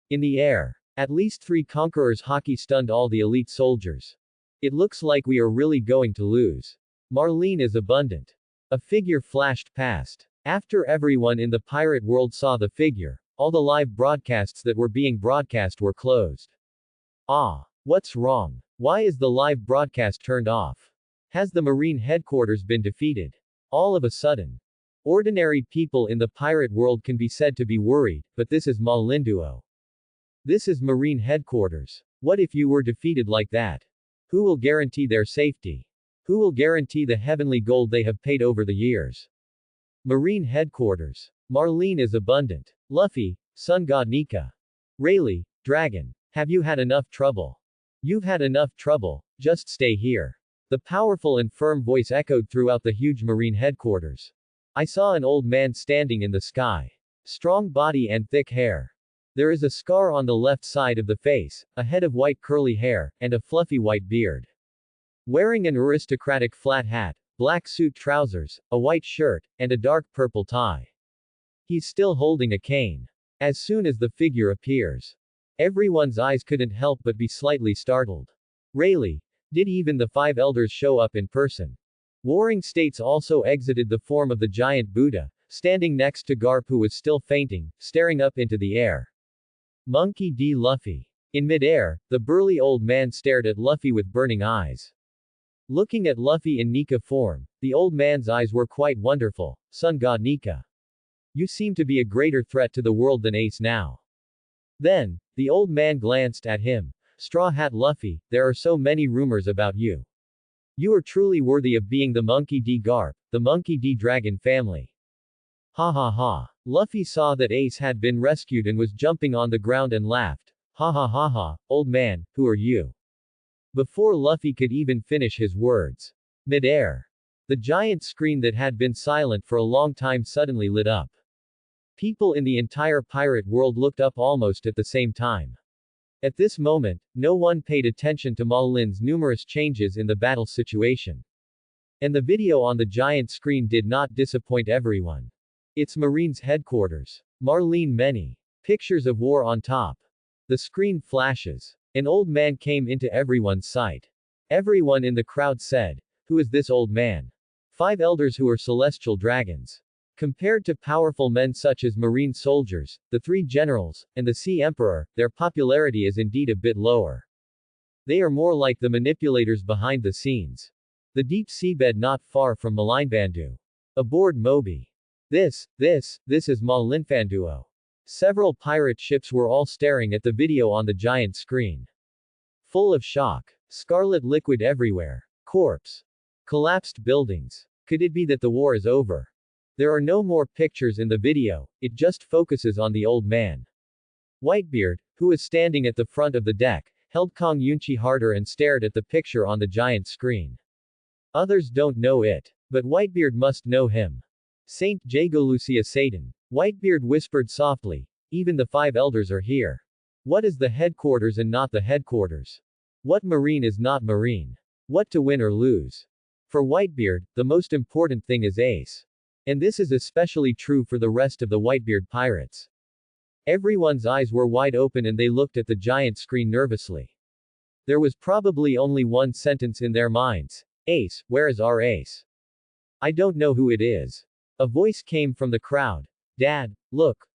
[SPEAKER 1] In the air, at least 3 conquerors' Haki stunned all the elite soldiers. It looks like we are really going to lose. Marlene is abundant. A figure flashed past. After everyone in the pirate world saw the figure, all the live broadcasts that were being broadcast were closed. Ah, what's wrong? Why is the live broadcast turned off? Has the Marine headquarters been defeated? All of a sudden. Ordinary people in the pirate world can be said to be worried, but this is Malinduo. This is Marine headquarters. What if you were defeated like that? Who will guarantee their safety? Who will guarantee the heavenly gold they have paid over the years? Marine headquarters. Marlene is abundant. Luffy, sun god Nika. Rayleigh, dragon. Have you had enough trouble? You've had enough trouble, just stay here. The powerful and firm voice echoed throughout the huge marine headquarters. I saw an old man standing in the sky. Strong body and thick hair. There is a scar on the left side of the face, a head of white curly hair, and a fluffy white beard. Wearing an aristocratic flat hat, black suit trousers, a white shirt, and a dark purple tie. He's still holding a cane. As soon as the figure appears, everyone's eyes couldn't help but be slightly startled. Rayleigh, did even the 5 elders show up in person? Warring States also exited the form of the giant Buddha, standing next to Garp who was still fainting, staring up into the air. Monkey D. Luffy. In midair, the burly old man stared at Luffy with burning eyes. Looking at Luffy in Nika form, the old man's eyes were quite wonderful. Sun god Nika. You seem to be a greater threat to the world than Ace now. Then, the old man glanced at him. Straw Hat Luffy, there are so many rumors about you. You are truly worthy of being the Monkey D. Garp, the Monkey D. Dragon family. Ha ha ha. Luffy saw that Ace had been rescued and was jumping on the ground and laughed. Ha ha ha ha, old man, who are you? Before Luffy could even finish his words. Mid-air. The giant screen that had been silent for a long time suddenly lit up. People in the entire pirate world looked up almost at the same time. At this moment, no one paid attention to Marlene's numerous changes in the battle situation. And the video on the giant screen did not disappoint everyone. It's Marine's headquarters. Marlene many pictures of war on top. The screen flashes. An old man came into everyone's sight. Everyone in the crowd said, "Who is this old man?" 5 elders who are celestial dragons. Compared to powerful men such as marine soldiers, the 3 generals, and the Sea Emperor, their popularity is indeed a bit lower. They are more like the manipulators behind the scenes. The deep seabed not far from Malinfandu. Aboard Moby. This is Malinfanduo. Several pirate ships were all staring at the video on the giant screen. Full of shock. Scarlet liquid everywhere. Corpse. Collapsed buildings. Could it be that the war is over? There are no more pictures in the video, it just focuses on the old man. Whitebeard, who is standing at the front of the deck, held Kong Yunchi harder and stared at the picture on the giant screen. Others don't know it. But Whitebeard must know him. Saint Jagolucia Satan. Whitebeard whispered softly, even the 5 elders are here. What is the headquarters and not the headquarters? What marine is not marine? What to win or lose? For Whitebeard, the most important thing is Ace. And this is especially true for the rest of the Whitebeard pirates. Everyone's eyes were wide open and they looked at the giant screen nervously. There was probably only one sentence in their minds. Ace, where is our Ace? I don't know who it is. A voice came from the crowd. Dad, look.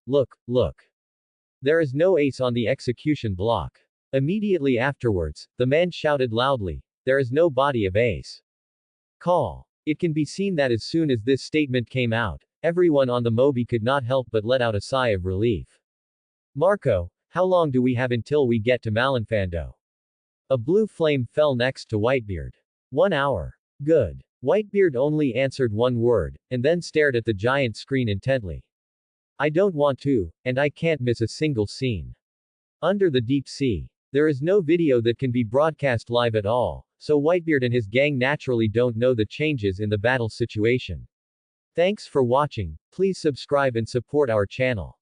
[SPEAKER 1] There is no Ace on the execution block. Immediately afterwards, the man shouted loudly, there is no body of Ace. Call. It can be seen that as soon as this statement came out, everyone on the Moby could not help but let out a sigh of relief. Marco, how long do we have until we get to Malinfando? A blue flame fell next to Whitebeard. 1 hour. Good. Whitebeard only answered one word, and then stared at the giant screen intently. I don't want to, and I can't miss a single scene. Under the deep sea. There is no video that can be broadcast live at all, so Whitebeard and his gang naturally don't know the changes in the battle situation. Thanks for watching, please subscribe and support our channel.